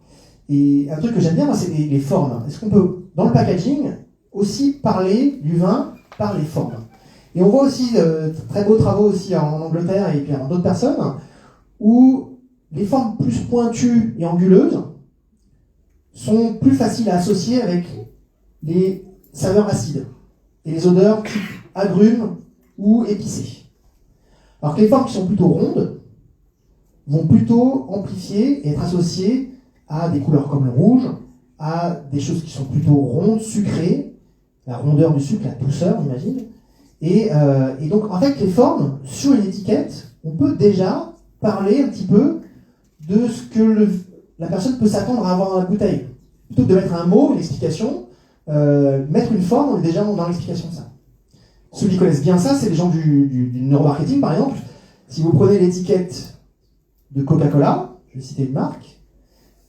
Et un truc que j'aime bien, moi, c'est les formes. Est-ce qu'on peut, dans le packaging, aussi parler du vin par les formes? Et on voit aussi très beaux travaux aussi en Angleterre et puis par d'autres personnes, où les formes plus pointues et anguleuses sont plus faciles à associer avec les saveurs acides et les odeurs type agrumes ou épicées. Alors que les formes qui sont plutôt rondes vont plutôt amplifier et être associées à des couleurs comme le rouge, à des choses qui sont plutôt rondes, sucrées, la rondeur du sucre, la douceur, on imagine. Et donc, en fait, les formes, sur une étiquette, on peut déjà parler un petit peu de ce que la personne peut s'attendre à avoir dans la bouteille. Plutôt que de mettre un mot, une explication, mettre une forme, on est déjà dans l'explication de ça. Ceux qui connaissent bien ça, c'est les gens du neuromarketing, par exemple. Si vous prenez l'étiquette de Coca-Cola, je vais citer une marque,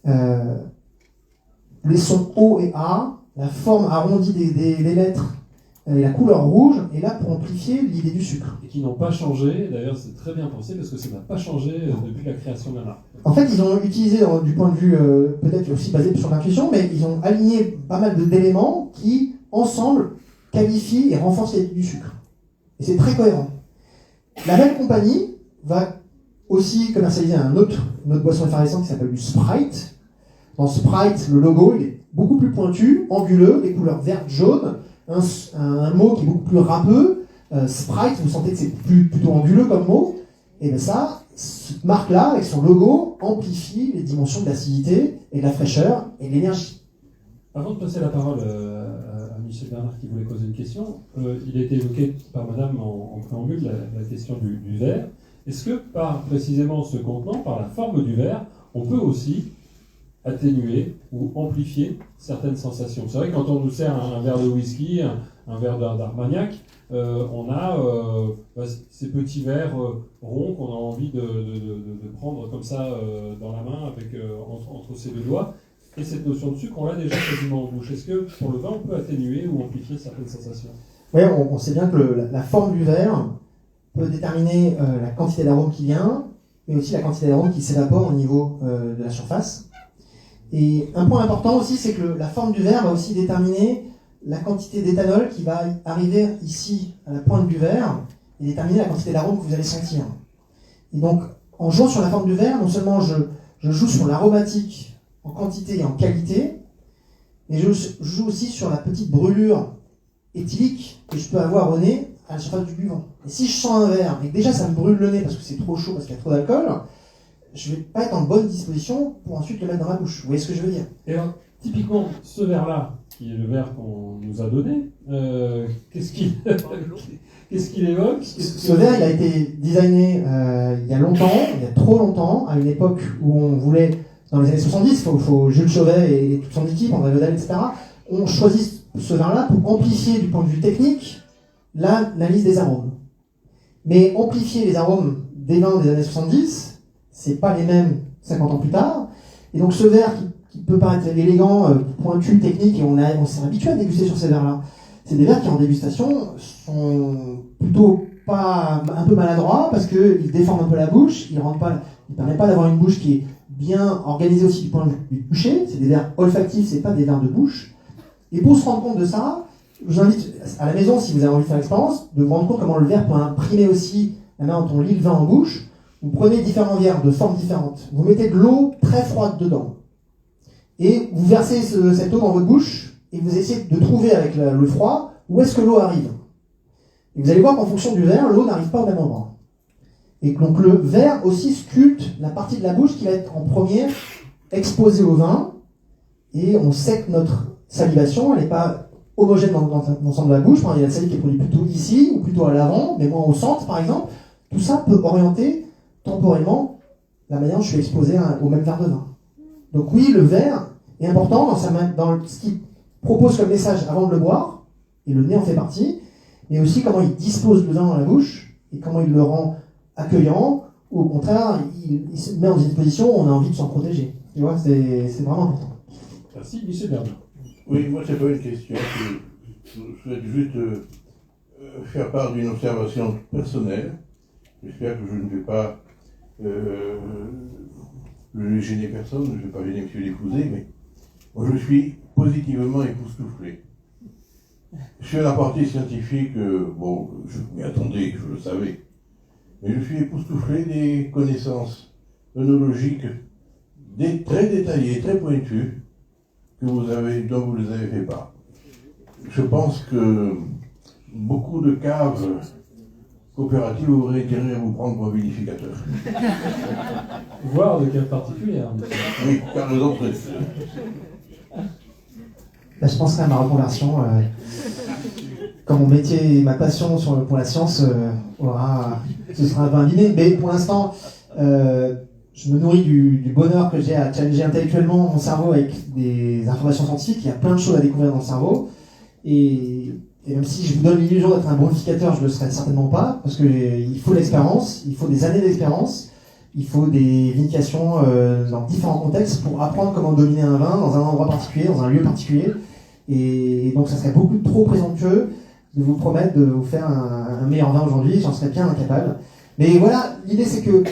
le les sons O et A, la forme arrondie des lettres et la couleur rouge est là pour amplifier l'idée du sucre. Et qui n'ont pas changé, d'ailleurs c'est très bien pensé parce que ça n'a pas changé depuis la création de la marque. En fait, ils ont utilisé, du point de vue peut-être aussi basé sur l'intuition, mais ils ont aligné pas mal d'éléments qui, ensemble, qualifient et renforcent l'idée du sucre. Et c'est très cohérent. La même compagnie va aussi commercialiser une autre boisson effervescente qui s'appelle du Sprite. Dans Sprite, le logo il est beaucoup plus pointu, anguleux, les couleurs vertes, jaunes, un mot qui est beaucoup plus râpeux. Sprite, vous sentez que c'est plutôt anguleux comme mot. Et bien ça, cette marque-là, avec son logo, amplifie les dimensions de l'acidité et de la fraîcheur et de l'énergie. Avant de passer la parole à Michel Bernard qui voulait poser une question, il a été évoqué par Madame en préambule la question du verre. Est-ce que par précisément ce contenant, par la forme du verre, on peut aussi atténuer ou amplifier certaines sensations? C'est vrai que quand on nous sert un verre de whisky, un verre d'Armagnac, on a ces petits verres ronds qu'on a envie de prendre comme ça dans la main avec, entre ses deux doigts. Et cette notion de sucre, on l'a déjà quasiment en bouche. Est-ce que pour le vin, on peut atténuer ou amplifier certaines sensations? Oui, on sait bien que la forme du verre peut déterminer la quantité d'arôme qui vient, mais aussi la quantité d'arôme qui s'évapore au niveau de la surface. Et un point important aussi, c'est que la forme du verre va aussi déterminer la quantité d'éthanol qui va arriver ici à la pointe du verre et déterminer la quantité d'arôme que vous allez sentir. Et donc, en jouant sur la forme du verre, non seulement je joue sur l'aromatique en quantité et en qualité, mais je joue aussi sur la petite brûlure éthylique que je peux avoir au nez à la surface du buvant. Et si je sens un verre et que déjà ça me brûle le nez parce que c'est trop chaud, parce qu'il y a trop d'alcool, je ne vais pas être en bonne disposition pour ensuite le mettre dans ma bouche. Vous voyez ce que je veux dire? Et alors, typiquement, ce verre-là, qui est le verre qu'on nous a donné, qu'est-ce qu'il évoque? Ce verre, il a été designé il y a longtemps, il y a trop longtemps, à une époque où on voulait, dans les années 70, il faut Jules Chauvet et toute son équipe, André Vedel, etc., on choisit ce vin-là pour amplifier du point de vue technique l'analyse des arômes. Mais amplifier les arômes des vins des années 70, c'est pas les mêmes 50 ans plus tard. Et donc ce verre qui peut paraître élégant, pointu, technique, et on s'est habitué à déguster sur ces verres-là. C'est des verres qui en dégustation sont plutôt pas un peu maladroits parce qu'ils déforment un peu la bouche, ils permettent pas d'avoir une bouche qui est bien organisée aussi du point de vue du toucher. C'est des verres olfactifs, c'est pas des verres de bouche. Et pour se rendre compte de ça, je vous invite à la maison, si vous avez envie de faire l'expérience, de vous rendre compte comment le verre peut imprimer aussi la main dont on lit le vin en bouche. Vous prenez différents verres de formes différentes, vous mettez de l'eau très froide dedans, et vous versez cette eau dans votre bouche, et vous essayez de trouver avec le froid où est-ce que l'eau arrive. Et vous allez voir qu'en fonction du verre, l'eau n'arrive pas au même endroit. Et donc le verre aussi sculpte la partie de la bouche qui va être en première exposée au vin, et on sait que notre salivation, elle n'est pas homogène dans l'ensemble de la bouche. Il y a la salive qui est produite plutôt ici, ou plutôt à l'avant, mais moins au centre par exemple. Tout ça peut orienter temporellement la manière dont je suis exposé au même verre de vin. Donc oui, le verre est important dans ce qu'il propose comme message avant de le boire, et le nez en fait partie, mais aussi comment il dispose le vin dans la bouche, et comment il le rend accueillant, ou au contraire, il se met dans une position où on a envie de s'en protéger. Tu vois, c'est vraiment important. Merci, Michel Bernard. Oui, moi c'est pas une question, je souhaite juste faire part d'une observation personnelle. J'espère que je ne vais pas gêner personne, je ne vais pas gêner monsieur l'épousé, mais moi je suis positivement époustouflé. Je suis un apprenti scientifique, bon, je m'y attendais, je le savais, mais je suis époustouflé des connaissances œnologiques très détaillées, très pointues, dont vous les avez fait part. Je pense que beaucoup de caves coopératives auraient intérêt à vous prendre pour un vinificateur. Voire de caves particulières. Oui, car les autres... Là, je penserai à ma reconversion. Quand mon métier et ma passion pour la science ce sera un peu abîmé. Mais pour l'instant, je me nourris du bonheur que j'ai à challenger intellectuellement mon cerveau avec des informations scientifiques. Il y a plein de choses à découvrir dans le cerveau. Et même si je vous donne l'illusion d'être un bon vinificateur, je ne le serai certainement pas, parce qu'il faut l'expérience, il faut des années d'expérience. il faut des vinifications dans différents contextes pour apprendre comment dominer un vin dans un endroit particulier, dans un lieu particulier. Et donc ça serait beaucoup trop présomptueux de vous promettre de vous faire un meilleur vin aujourd'hui, j'en serais bien incapable. Mais voilà, l'idée c'est que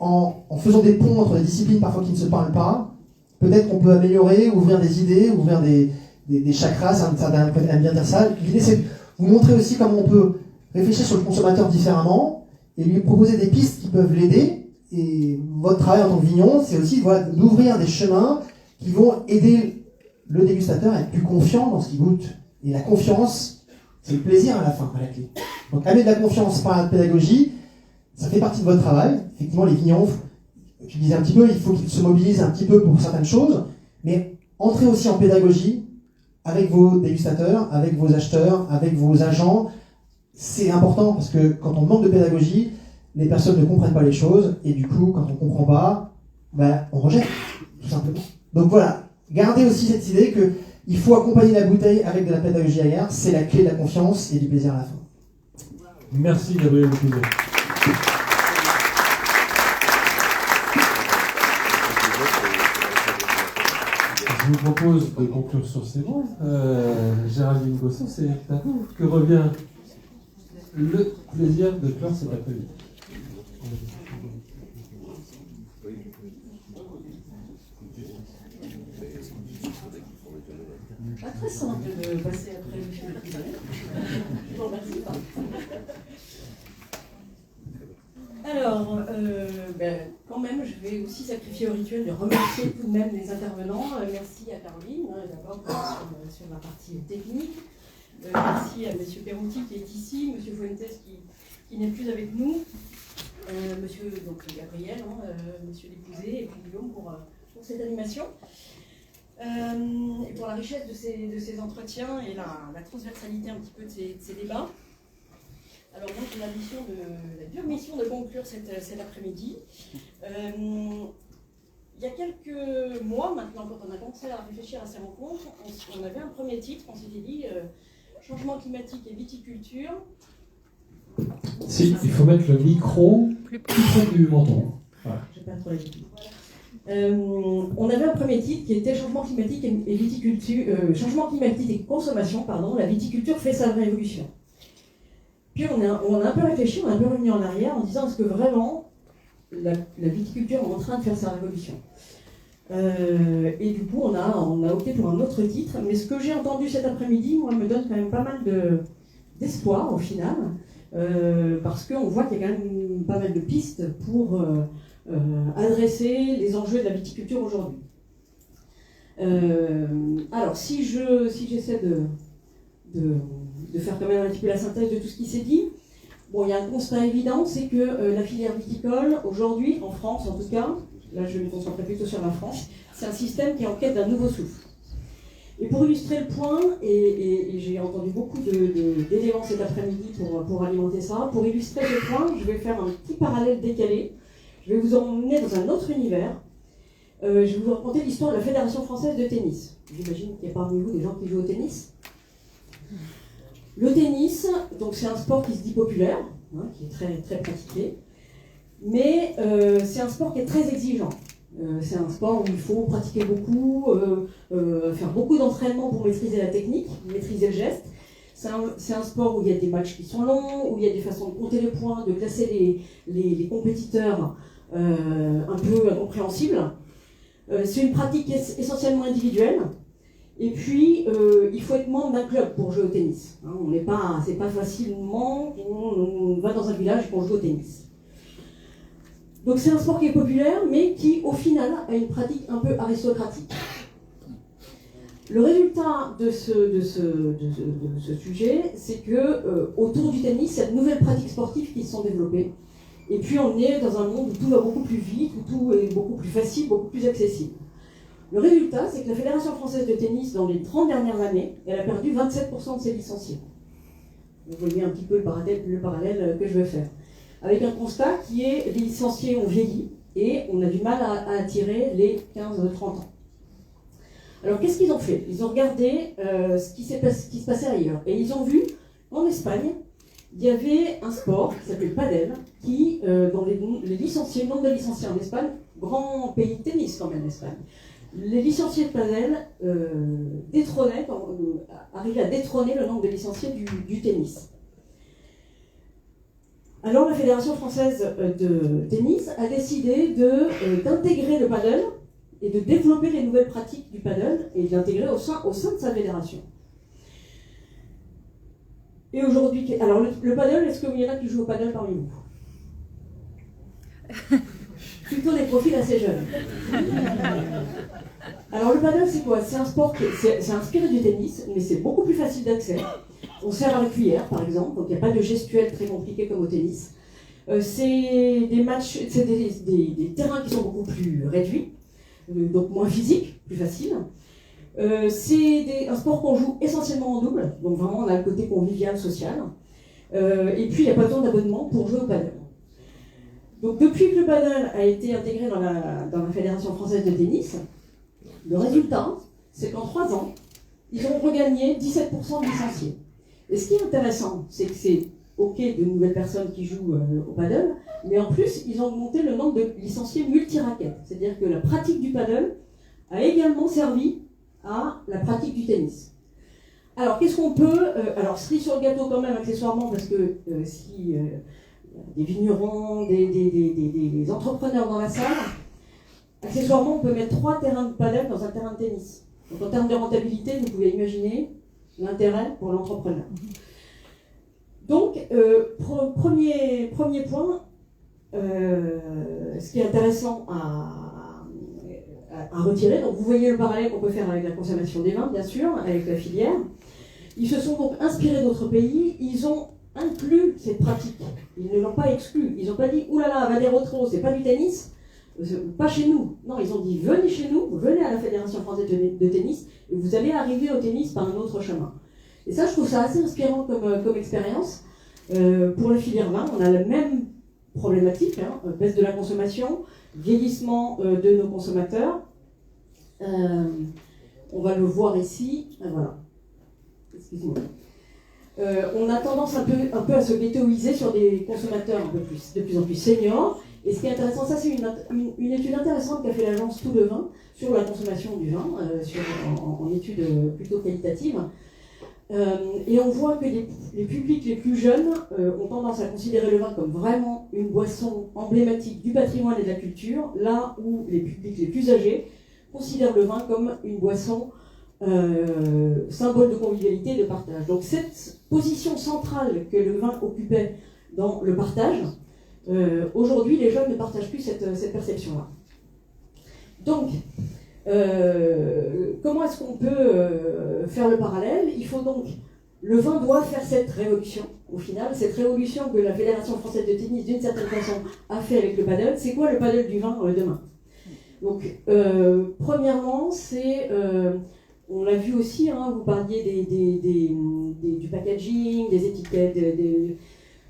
en faisant des ponts entre des disciplines parfois qui ne se parlent pas, peut-être qu'on peut améliorer, ouvrir des idées, ouvrir des chakras, certains aiment bien dire ça. L'idée c'est de vous montrer aussi comment on peut réfléchir sur le consommateur différemment et lui proposer des pistes qui peuvent l'aider. Et votre travail en tant que vigneron, c'est aussi d'ouvrir des chemins qui vont aider le dégustateur à être plus confiant dans ce qu'il goûte. Et la confiance, c'est le plaisir à la fin, à la clé. Donc amener de la confiance par la pédagogie, ça fait partie de votre travail. Effectivement, les vignerons, je disais un petit peu, il faut qu'ils se mobilisent un petit peu pour certaines choses, mais entrez aussi en pédagogie avec vos dégustateurs, avec vos acheteurs, avec vos agents. C'est important parce que quand on manque de pédagogie, les personnes ne comprennent pas les choses, et du coup, quand on ne comprend pas, on rejette, tout simplement. Donc voilà, gardez aussi cette idée qu'il faut accompagner la bouteille avec de la pédagogie derrière, c'est la clé de la confiance et du plaisir à la fin. Merci Gabriel Lecouset. Je vous propose de conclure sur ces mots. Géraldine Gosson, c'est à vous que revient le plaisir de clore cet après-midi. Pas très simple de passer après le film. Je vous remercie pas. Alors, quand même, je vais aussi sacrifier au rituel de remercier tout de même les intervenants. Merci à Caroline, d'abord sur la partie technique. Merci à M. Perouti qui est ici, M. Fuentes qui n'est plus avec nous, M. Gabriel, M. Lecouset et puis Guillaume pour cette animation. Et pour la richesse de ces entretiens et la transversalité un petit peu de ces débats. Alors moi j'ai la dure mission de conclure cet après-midi. Il y a quelques mois maintenant, quand on a commencé à réfléchir à ces rencontres, on avait un premier titre, on s'était dit changement climatique et viticulture. Si, il faut mettre le micro plus près du menton. Voilà. Je vais pas trop on avait un premier titre qui était changement climatique et viticulture, changement climatique et consommation, pardon, la viticulture fait sa révolution. Puis on a un peu réfléchi, on a un peu revenu en arrière en disant est-ce que vraiment la viticulture est en train de faire sa révolution. Et du coup on a opté pour un autre titre, mais ce que j'ai entendu cet après-midi, moi, me donne quand même pas mal d'espoir au final, parce qu'on voit qu'il y a quand même pas mal de pistes pour adresser les enjeux de la viticulture aujourd'hui. Alors si j'essaie de faire quand même un petit peu la synthèse de tout ce qui s'est dit, bon, il y a un constat évident, c'est que la filière viticole aujourd'hui, en France en tout cas, là je vais me concentrer plutôt sur la France, c'est un système qui est en quête d'un nouveau souffle. Et pour illustrer le point, et j'ai entendu beaucoup d'éléments cet après-midi pour alimenter ça, pour illustrer le point, je vais faire un petit parallèle décalé. Je vais vous emmener dans un autre univers. Je vais vous raconter l'histoire de la Fédération française de tennis. J'imagine qu'il y a parmi vous des gens qui jouent au tennis. Le tennis, donc c'est un sport qui se dit populaire, qui est très, très pratiqué, mais c'est un sport qui est très exigeant. C'est un sport où il faut pratiquer beaucoup, faire beaucoup d'entraînement pour maîtriser la technique, maîtriser le geste. C'est un sport où il y a des matchs qui sont longs, où il y a des façons de compter les points, de classer les compétiteurs un peu incompréhensibles. C'est une pratique essentiellement individuelle. Et puis, il faut être membre d'un club pour jouer au tennis. C'est pas facilement on va dans un village et qu'on joue au tennis. Donc c'est un sport qui est populaire, mais qui, au final, a une pratique un peu aristocratique. Le résultat de ce sujet, c'est que autour du tennis, il y a de nouvelles pratiques sportives qui se sont développées. Et puis on est dans un monde où tout va beaucoup plus vite, où tout est beaucoup plus facile, beaucoup plus accessible. Le résultat, c'est que la Fédération française de tennis, dans les 30 dernières années, elle a perdu 27% de ses licenciés. Vous voyez un petit peu le parallèle que je vais faire. Avec un constat qui est, les licenciés ont vieilli et on a du mal à attirer les 15-30 ans. Alors qu'est-ce qu'ils ont fait? Ils ont regardé ce qui se passait ailleurs. Et ils ont vu, en Espagne, il y avait un sport qui s'appelait le padel, qui, dans les licenciés, le nombre de licenciés en Espagne, grand pays de tennis quand même l'Espagne, les licenciés de padel arrivaient à détrôner le nombre de licenciés du tennis. Alors la Fédération française de tennis a décidé d'intégrer le padel et de développer les nouvelles pratiques du padel et de l'intégrer au sein de sa fédération. Et aujourd'hui, alors le padel, est-ce qu'il y en a qui jouent au padel parmi vous? Plutôt des profils assez jeunes. Alors le padel, c'est quoi? C'est un sport c'est inspiré du tennis, mais c'est beaucoup plus facile d'accès. On sert à la cuillère, par exemple, donc il n'y a pas de gestuelle très compliqué comme au tennis. C'est des matchs, c'est des terrains qui sont beaucoup plus réduits, donc moins physiques, plus faciles. C'est un sport qu'on joue essentiellement en double, donc vraiment on a le côté convivial, social. Et puis il n'y a pas besoin d'abonnement pour jouer au padel. Donc depuis que le padel a été intégré dans la Fédération française de tennis, le résultat, c'est qu'en 3 ans, ils ont regagné 17% de licenciés. Et ce qui est intéressant, c'est que c'est OK de nouvelles personnes qui jouent au padel, mais en plus, ils ont augmenté le nombre de licenciés multi-raquettes. C'est-à-dire que la pratique du padel a également servi à la pratique du tennis. Alors, qu'est-ce qu'on peut... alors, cerise sur le gâteau quand même, accessoirement, parce que si des vignerons, des entrepreneurs dans la salle, accessoirement, on peut mettre 3 terrains de padel dans un terrain de tennis. Donc, en termes de rentabilité, vous pouvez imaginer l'intérêt pour l'entrepreneur. Donc, premier point, ce qui est intéressant à retirer, donc vous voyez le parallèle qu'on peut faire avec la consommation des vins, bien sûr, avec la filière. Ils se sont donc inspirés d'autres pays, ils ont inclus cette pratique, ils ne l'ont pas exclue, ils n'ont pas dit « oulala, Valero-Trot, c'est pas du tennis », pas chez nous. Non, ils ont dit venez chez nous, venez à la Fédération française de tennis et vous allez arriver au tennis par un autre chemin. Et ça, je trouve ça assez inspirant comme expérience. Pour la filière vin, on a la même problématique, baisse de la consommation, vieillissement de nos consommateurs. On va le voir ici. Voilà. Excuse-moi. On a tendance un peu à se ghettoiser sur des consommateurs de plus en plus seniors. Et ce qui est intéressant, ça c'est une étude intéressante qu'a fait l'agence Tout le Vin sur la consommation du vin, en étude plutôt qualitative. Et on voit que les publics les plus jeunes ont tendance à considérer le vin comme vraiment une boisson emblématique du patrimoine et de la culture, là où les publics les plus âgés considèrent le vin comme une boisson symbole de convivialité et de partage. Donc cette position centrale que le vin occupait dans le partage, aujourd'hui, les jeunes ne partagent plus cette perception-là. Donc, comment est-ce qu'on peut faire le parallèle? Il faut donc, le vin doit faire cette révolution, au final, cette révolution que la Fédération française de tennis, d'une certaine façon, a fait avec le padel. C'est quoi le padel du vin demain? Donc, premièrement, c'est, on l'a vu aussi, vous parliez du packaging, des étiquettes,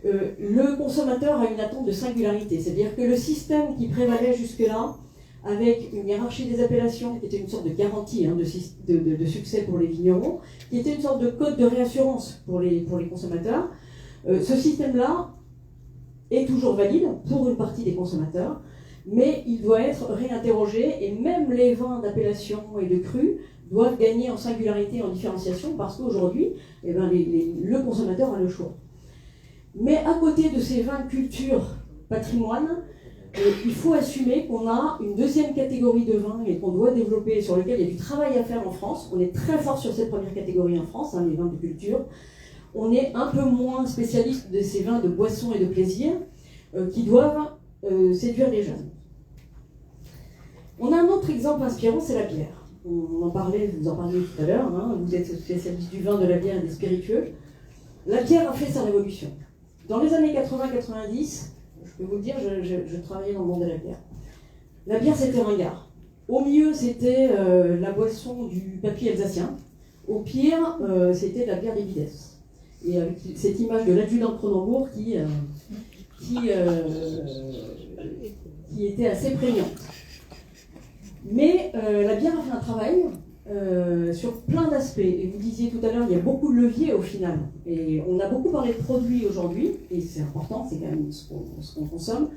le consommateur a une attente de singularité, c'est-à-dire que le système qui prévalait jusque-là, avec une hiérarchie des appellations, qui était une sorte de garantie de succès pour les vignerons, qui était une sorte de code de réassurance pour les consommateurs, ce système-là est toujours valide pour une partie des consommateurs, mais il doit être réinterrogé, et même les vins d'appellation et de cru doivent gagner en singularité, en différenciation, parce qu'aujourd'hui, le consommateur a le choix. Mais à côté de ces vins culture, patrimoine, il faut assumer qu'on a une deuxième catégorie de vins et qu'on doit développer, sur lequel il y a du travail à faire en France. On est très fort sur cette première catégorie en France, les vins de culture. On est un peu moins spécialiste de ces vins de boisson et de plaisir qui doivent séduire les jeunes. On a un autre exemple inspirant, c'est la bière. Vous en parliez tout à l'heure, vous êtes spécialiste du vin, de la bière et des spiritueux. La bière a fait sa révolution. Dans les années 80-90, je peux vous le dire, je travaillais dans le monde de la bière. La bière, c'était ringard. Au mieux, c'était la boisson du papy alsacien. Au pire, c'était la bière des bides. Et avec cette image de l'adjudant de Cronenbourg qui était assez prégnante. Mais la bière a fait un travail sur plein d'aspects. Et vous disiez tout à l'heure, il y a beaucoup de leviers au final. Et on a beaucoup parlé de produits aujourd'hui, et c'est important, c'est quand même ce qu'on consomme.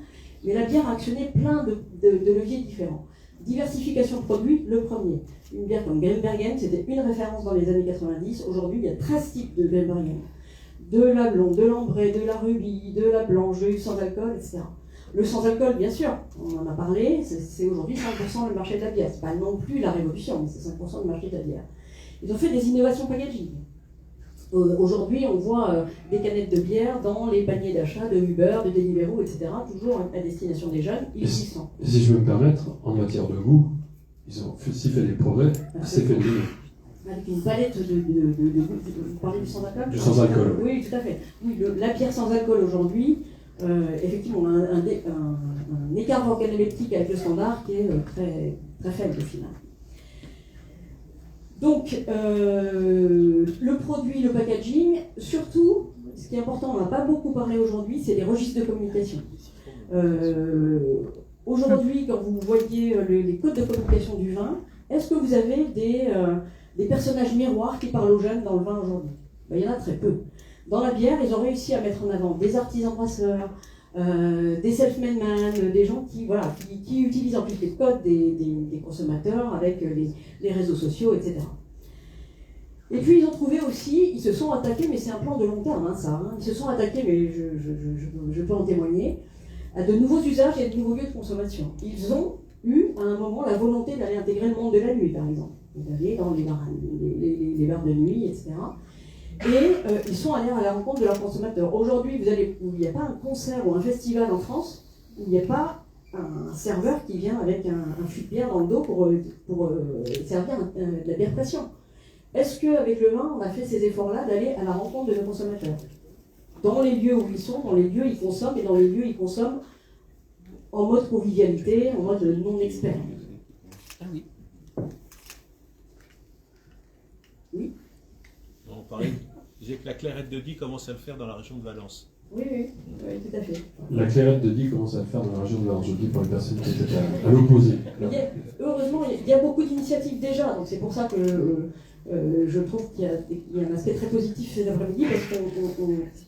Mais la bière a actionné plein de leviers différents. Diversification de produits, le premier. Une bière comme Grimbergen, c'était une référence dans les années 90. Aujourd'hui, il y a 13 types de Grimbergen. De la blonde, de l'ambrée, de la rubis, de la blanche, du sans alcool, etc. Le sans-alcool, bien sûr, on en a parlé, c'est aujourd'hui 5% le marché de la bière. C'est pas non plus la révolution, mais c'est 5% du marché de la bière. Ils ont fait des innovations packaging. Aujourd'hui, on voit des canettes de bière dans les paniers d'achat de Uber, de Deliveroo, etc., toujours à destination des jeunes, ils y sont. Si je peux me permettre, en matière de goût, ils ont aussi fait des progrès, c'est fait mieux. Avec une palette vous parlez du sans-alcool ? Du sans-alcool. Oui, tout à fait. Oui, la bière sans alcool aujourd'hui, effectivement, on a un écart organoleptique avec le standard qui est très, très faible au final. Donc, le produit, le packaging, surtout, ce qui est important, on n'a pas beaucoup parlé aujourd'hui, c'est les registres de communication. Aujourd'hui, quand vous voyez les codes de communication du vin, est-ce que vous avez des personnages miroirs qui parlent aux jeunes dans le vin aujourd'hui ? Ben, il y en a très peu. Dans la bière, ils ont réussi à mettre en avant des artisans brasseurs, des self-made men, des gens qui utilisent en plus les codes des consommateurs avec les réseaux sociaux, etc. Et puis ils ont trouvé aussi, ils se sont attaqués, mais c'est un plan de long terme, ils se sont attaqués, mais je peux en témoigner, à de nouveaux usages et de nouveaux lieux de consommation. Ils ont eu à un moment la volonté d'aller intégrer le monde de la nuit, par exemple, d'aller dans les bars de nuit, etc. Et ils sont allés à la rencontre de leurs consommateurs. Aujourd'hui, il n'y a pas un concert ou un festival en France où il n'y a pas un serveur qui vient avec un fût de bière dans le dos pour servir de la bière passion. Est-ce qu'avec le vin, on a fait ces efforts-là d'aller à la rencontre de nos consommateurs ? Dans les lieux où ils sont, dans les lieux où ils consomment, et dans les lieux où ils consomment en mode convivialité, en mode non-expert. Ah oui. Oui. On parlait, je disais que la clairette de Die commence à le faire dans la région de Valence. Oui, tout à fait. La clairette de Die commence à le faire dans la région de Valence, je le dis pour les personnes qui étaient à l'opposé. Heureusement, il y a beaucoup d'initiatives déjà, donc c'est pour ça que je trouve qu'il y a un aspect très positif cet après-midi, parce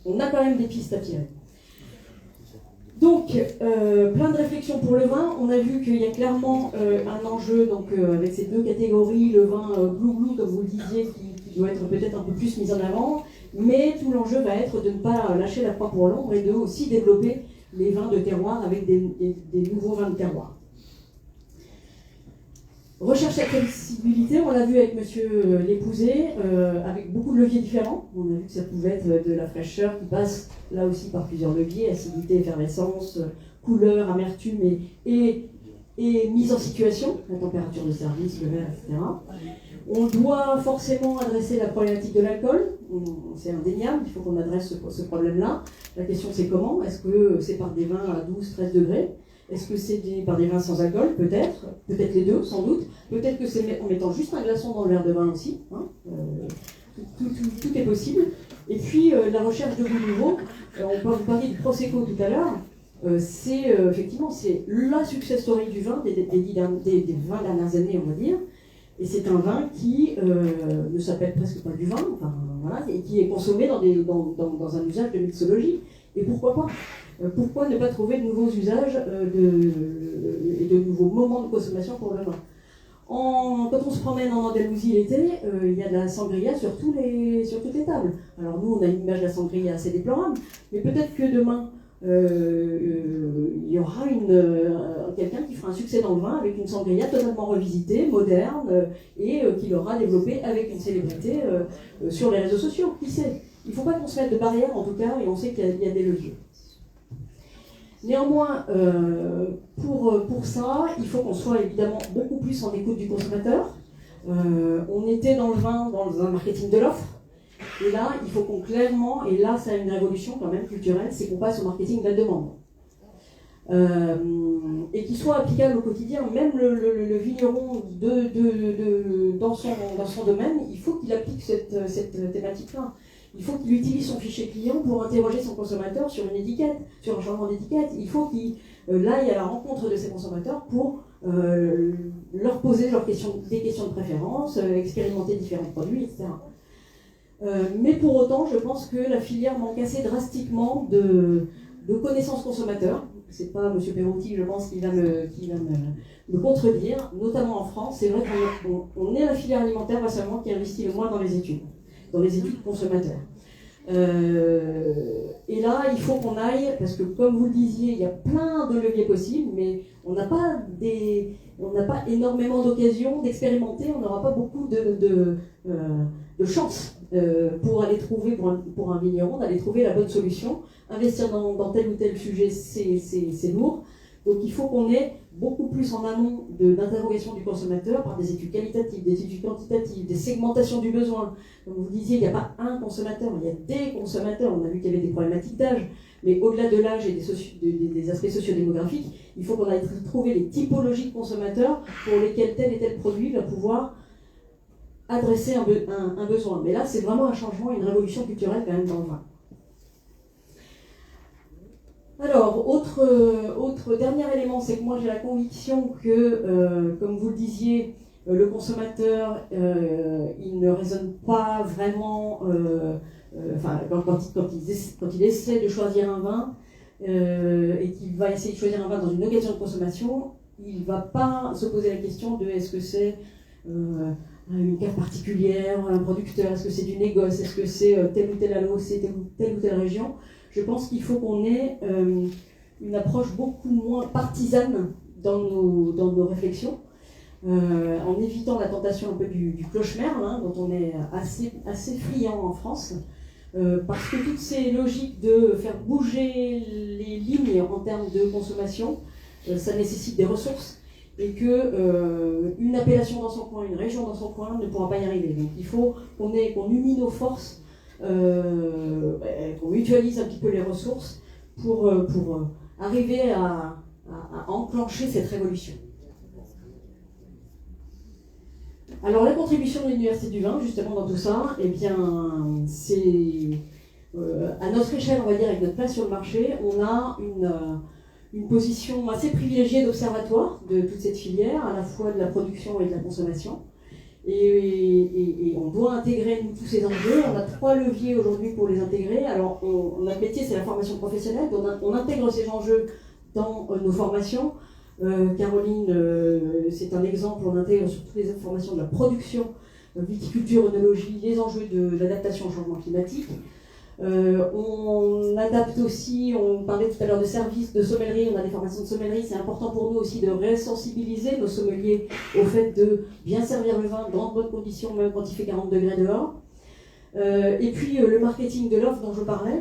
qu'on a quand même des pistes à tirer. Donc, plein de réflexions pour le vin. On a vu qu'il y a clairement un enjeu avec ces deux catégories, le vin blue, comme vous le disiez, qui doit être peut-être un peu plus mis en avant, mais tout l'enjeu va être de ne pas lâcher la proie pour l'ombre et de aussi développer les vins de terroir avec des nouveaux vins de terroir. Recherche accessibilité, on l'a vu avec Monsieur Lépousé, avec beaucoup de leviers différents. On a vu que ça pouvait être de la fraîcheur qui passe là aussi par plusieurs leviers, acidité, effervescence, couleur, amertume et mise en situation, la température de service, le verre, etc. On doit forcément adresser la problématique de l'alcool, c'est indéniable, il faut qu'on adresse ce problème-là. La question c'est comment ? Est-ce que c'est par des vins à 12-13 degrés ? Est-ce que c'est par des vins sans alcool ? Peut-être les deux, sans doute. Peut-être que c'est en mettant juste un glaçon dans le verre de vin aussi. Tout est possible. Et puis la recherche de goût nouveau. On peut vous parler du Prosecco tout à l'heure. C'est effectivement c'est la success story du vin des 20 dernières années, on va dire. Et c'est un vin qui ne s'appelle presque pas du vin, et qui est consommé dans un usage de mixologie. Et pourquoi pas ? Pourquoi ne pas trouver de nouveaux usages et de nouveaux moments de consommation pour le vin ? Quand on se promène en Andalousie l'été, il y a de la sangria sur toutes les tables. Alors nous, on a une image de la sangria assez déplorable, mais peut-être que demain, il y aura quelqu'un qui fera un succès dans le vin avec une sangria totalement revisitée, moderne, et qui l'aura développée avec une célébrité sur les réseaux sociaux. Qui sait ? Il ne faut pas qu'on se mette de barrière en tout cas, et on sait qu'il y a des leviers. Néanmoins, pour ça, il faut qu'on soit évidemment beaucoup plus en écoute du consommateur. On était dans le vin, dans un marketing de l'offre, et là, il faut qu'on clairement, et là, ça a une révolution quand même culturelle, c'est qu'on passe au marketing de la demande. Et qu'il soit applicable au quotidien, même le vigneron dans son domaine, il faut qu'il applique cette thématique-là. Il faut qu'il utilise son fichier client pour interroger son consommateur sur une étiquette, sur un changement d'étiquette. Il faut qu'il là, il y a la rencontre de ces consommateurs pour leur poser des questions de préférence, expérimenter différents produits, etc. Mais pour autant, je pense que la filière manque assez drastiquement de connaissances consommateurs. C'est pas M. Perotti, je pense, qui va me contredire, notamment en France. C'est vrai qu'on est la filière alimentaire récemment qui investit le moins dans les études consommateurs. Et là, il faut qu'on aille, parce que comme vous le disiez, il y a plein de leviers possibles, mais on n'a pas énormément d'occasions d'expérimenter, on n'aura pas beaucoup de chance pour aller trouver, pour un vigneron, d'aller trouver la bonne solution. Investir dans tel ou tel sujet, c'est lourd. Donc il faut qu'on ait beaucoup plus en amont d'interrogation du consommateur par des études qualitatives, des études quantitatives, des segmentations du besoin. Comme vous disiez, il n'y a pas un consommateur, il y a des consommateurs. On a vu qu'il y avait des problématiques d'âge, mais au-delà de l'âge et des aspects sociodémographiques, il faut qu'on aille trouver les typologies de consommateurs pour lesquels tel et tel produit va pouvoir adresser un besoin. Mais là, c'est vraiment un changement, une révolution culturelle quand même dans le vin. Alors, autre dernier élément, c'est que moi j'ai la conviction que, comme vous le disiez, le consommateur, il ne raisonne pas vraiment, quand il essaie de choisir un vin et qu'il va essayer de choisir un vin dans une occasion de consommation, il ne va pas se poser la question de est-ce que c'est une carte particulière, un producteur, est-ce que c'est du négoce, est-ce que c'est tel ou tel AOC, telle ou telle région. Je pense qu'il faut qu'on ait une approche beaucoup moins partisane dans nos réflexions, en évitant la tentation un peu du cloche-merle, hein, dont on est assez friand en France, parce que toutes ces logiques de faire bouger les lignes en termes de consommation, ça nécessite des ressources, et que une appellation dans son coin, une région dans son coin ne pourra pas y arriver. Donc il faut qu'on unit nos forces, qu'on mutualise un petit peu les ressources pour arriver à enclencher cette révolution. Alors la contribution de l'Université du vin, justement dans tout ça, eh bien, c'est à notre échelle, on va dire, avec notre place sur le marché, on a une position assez privilégiée d'observatoire de toute cette filière, à la fois de la production et de la consommation. Et on doit intégrer tous ces enjeux. On a 3 leviers aujourd'hui pour les intégrer. Alors, notre métier, c'est la formation professionnelle. Donc on intègre ces enjeux dans nos formations. Caroline, c'est un exemple. On intègre sur toutes les formations de la production, viticulture, œnologie, les enjeux de l'adaptation au changement climatique. On adapte aussi, on parlait tout à l'heure de services, de sommellerie, on a des formations de sommellerie, c'est important pour nous aussi de résensibiliser nos sommeliers au fait de bien servir le vin dans de bonnes conditions, même quand il fait 40 degrés dehors. Et puis le marketing de l'offre dont je parlais,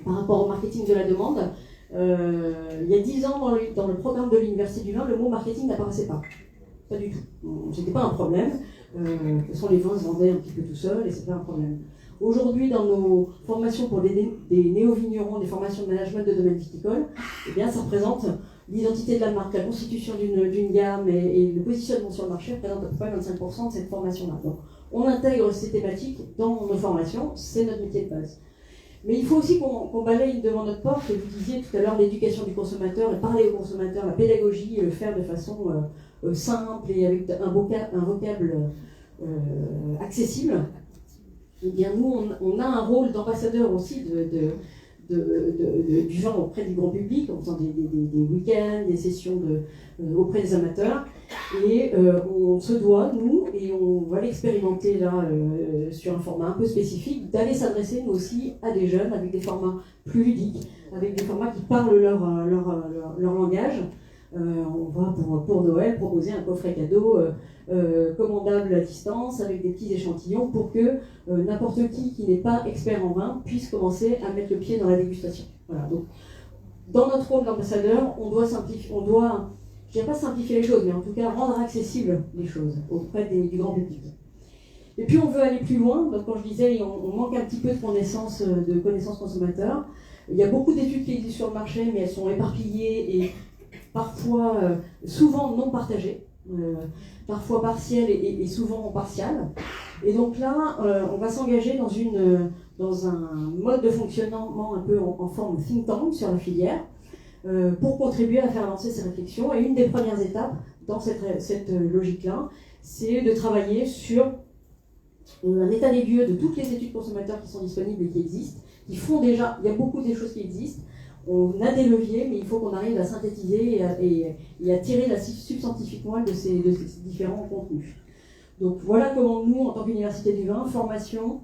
par rapport au marketing de la demande, il y a 10 ans dans le programme de l'Université du vin, le mot marketing n'apparaissait pas. Pas du tout. C'était pas un problème. De toute façon, les vins se vendaient un petit peu tout seuls et c'est pas un problème. Aujourd'hui, dans nos formations pour des néo-vignerons, des formations de management de domaine viticole, eh bien, ça représente l'identité de la marque, la constitution d'une gamme et le positionnement sur le marché représente à peu près 25% de cette formation-là. Donc, on intègre ces thématiques dans nos formations, c'est notre métier de base. Mais il faut aussi qu'on balaye devant notre porte, et vous disiez tout à l'heure l'éducation du consommateur, parler au consommateur, la pédagogie, le faire de façon simple et avec un vocable accessible. Eh bien, nous, on a un rôle d'ambassadeur aussi du vin auprès du grand public, en faisant des week-ends, des sessions auprès des amateurs. Et on se doit, nous, et on va l'expérimenter là sur un format un peu spécifique, d'aller s'adresser nous aussi à des jeunes avec des formats plus ludiques, avec des formats qui parlent leur langage. On va pour Noël proposer un coffret cadeau commandable à distance avec des petits échantillons pour que n'importe qui n'est pas expert en vin puisse commencer à mettre le pied dans la dégustation. Voilà, donc dans notre rôle d'ambassadeur, on doit, je dirais pas simplifier les choses, mais en tout cas rendre accessibles les choses auprès du grand public. Et puis on veut aller plus loin, donc quand je disais on manque un petit peu de connaissances consommateurs. Il y a beaucoup d'études qui existent sur le marché, mais elles sont éparpillées et parfois, souvent non partagées, parfois partielles et souvent partiales. Et donc là, on va s'engager dans un mode de fonctionnement un peu en forme think tank sur la filière, pour contribuer à faire avancer ces réflexions. Et une des premières étapes dans cette logique-là, c'est de travailler sur un état des lieux de toutes les études consommateurs qui sont disponibles et qui existent, qui font déjà, il y a beaucoup de choses qui existent, on a des leviers, mais il faut qu'on arrive à synthétiser et à tirer la substantifique moelle de ces différents contenus. Donc voilà comment nous, en tant qu'Université du Vin, formation,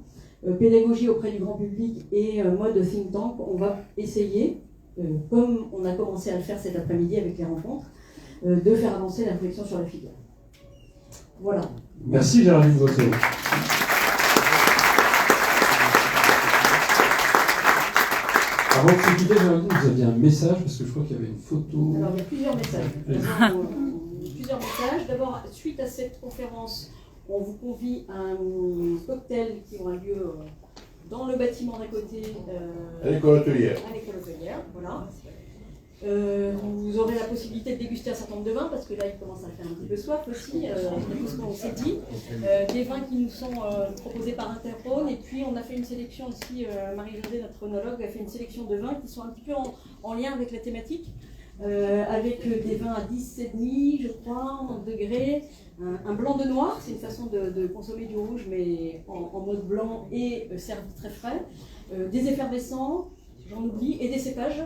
pédagogie auprès du grand public et mode think tank, on va essayer, comme on a commencé à le faire cet après-midi avec les rencontres, de faire avancer la réflexion sur la filière. Voilà. Merci Géraldine Grosso. Avant de se quitter, Géraldine, vous aviez un message, parce que je crois qu'il y avait une photo. Alors il y a plusieurs messages. Plusieurs messages. D'abord, suite à cette conférence, on vous convie à un cocktail qui aura lieu dans le bâtiment d'à côté. À l'école hôtelière. À l'école hôtelière, voilà. Vous aurez la possibilité de déguster un certain nombre de vins, parce que là, il commence à faire un petit peu soif aussi, après tout ce qu'on s'est dit. Des vins qui nous sont proposés par Interrhône, et puis on a fait une sélection aussi, Marie-Josée, notre onologue, a fait une sélection de vins qui sont un petit peu en lien avec la thématique, avec des vins à 10,5, je crois, en degrés, un blanc de noir, c'est une façon de consommer du rouge, mais en mode blanc et servi très frais, des effervescents, j'en oublie, et des cépages,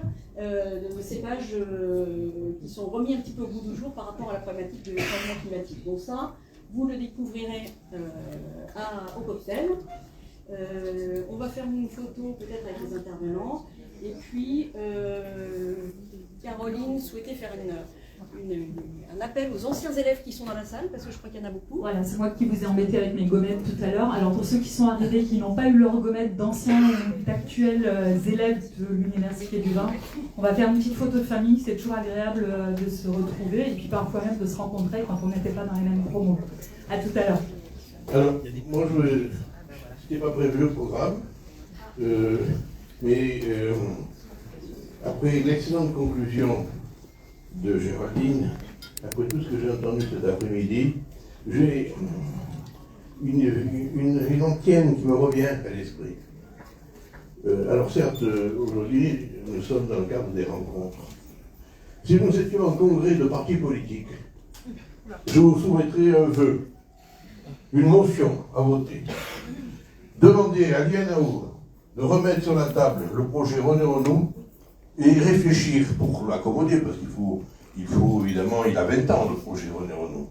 qui sont remis un petit peu au goût du jour par rapport à la problématique du changement climatique. Donc ça, vous le découvrirez au cocktail. On va faire une photo peut-être avec les intervenants. Et puis, Caroline souhaitait faire un appel aux anciens élèves qui sont dans la salle, parce que je crois qu'il y en a beaucoup. Voilà, c'est moi qui vous ai embêté avec mes gommettes tout à l'heure. Alors pour ceux qui sont arrivés, qui n'ont pas eu leurs gommettes d'anciens ou d'actuels élèves de l'Université du Vin, on va faire une petite photo de famille, c'est toujours agréable de se retrouver et puis parfois même de se rencontrer quand on n'était pas dans les mêmes promos. À tout à l'heure. Alors, moi c'était pas prévu au programme, mais après l'excellente conclusion de Géraldine, après tout ce que j'ai entendu cet après-midi, j'ai une antienne qui me revient à l'esprit. Alors certes, aujourd'hui, nous sommes dans le cadre des rencontres. Si nous étions en congrès de partis politiques, je vous soumettrais un vœu, une motion à voter. Demandez à l'INAO de remettre sur la table le projet René Renault et y réfléchir pour l'accommoder, parce qu'il faut évidemment, il a 20 ans le projet René Renault.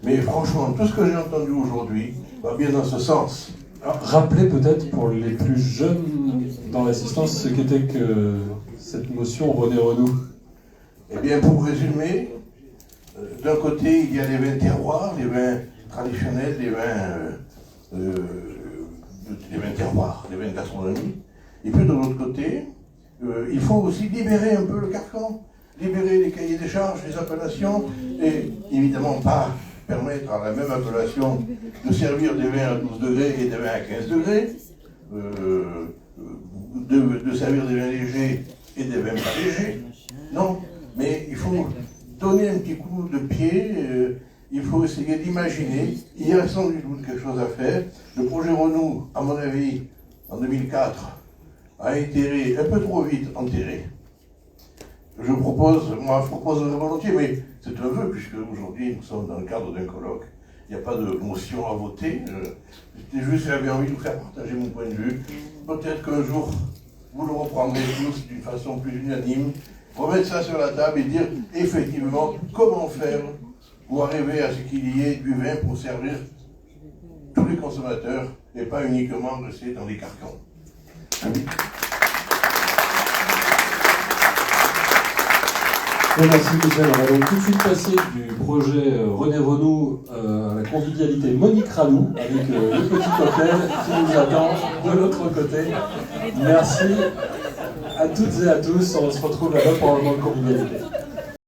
Mais franchement, tout ce que j'ai entendu aujourd'hui va bien dans ce sens. Alors, rappelez peut-être pour les plus jeunes dans l'assistance ce qu'était que cette motion René Renault. Eh bien, pour résumer, d'un côté, il y a les vins terroirs, les vins traditionnels, les vins terroirs, les vins de gastronomie. Et puis de l'autre côté, il faut aussi libérer un peu le carcan, libérer les cahiers des charges, les appellations, et évidemment pas permettre à la même appellation de servir des vins à 12 degrés et des vins à 15 degrés, de servir des vins légers et des vins pas légers. Non, mais il faut donner un petit coup de pied, il faut essayer d'imaginer. Il y a sans doute quelque chose à faire. Le projet Renault, à mon avis, en 2004, a été un peu trop vite enterré. Je proposerai volontiers, mais c'est un vœu, puisque aujourd'hui nous sommes dans le cadre d'un colloque. Il n'y a pas de motion à voter. J'avais envie de vous faire partager mon point de vue. Peut-être qu'un jour, vous le reprendrez tous d'une façon plus unanime, remettre ça sur la table et dire effectivement comment faire pour arriver à ce qu'il y ait du vin pour servir tous les consommateurs et pas uniquement rester dans les carcans. Merci Michel. On va donc tout de suite passer du projet René Renault à la convivialité Monique Ralou avec le petit cocktail qui nous attend de l'autre côté. Merci à toutes et à tous. On se retrouve là-bas pour un moment de convivialité.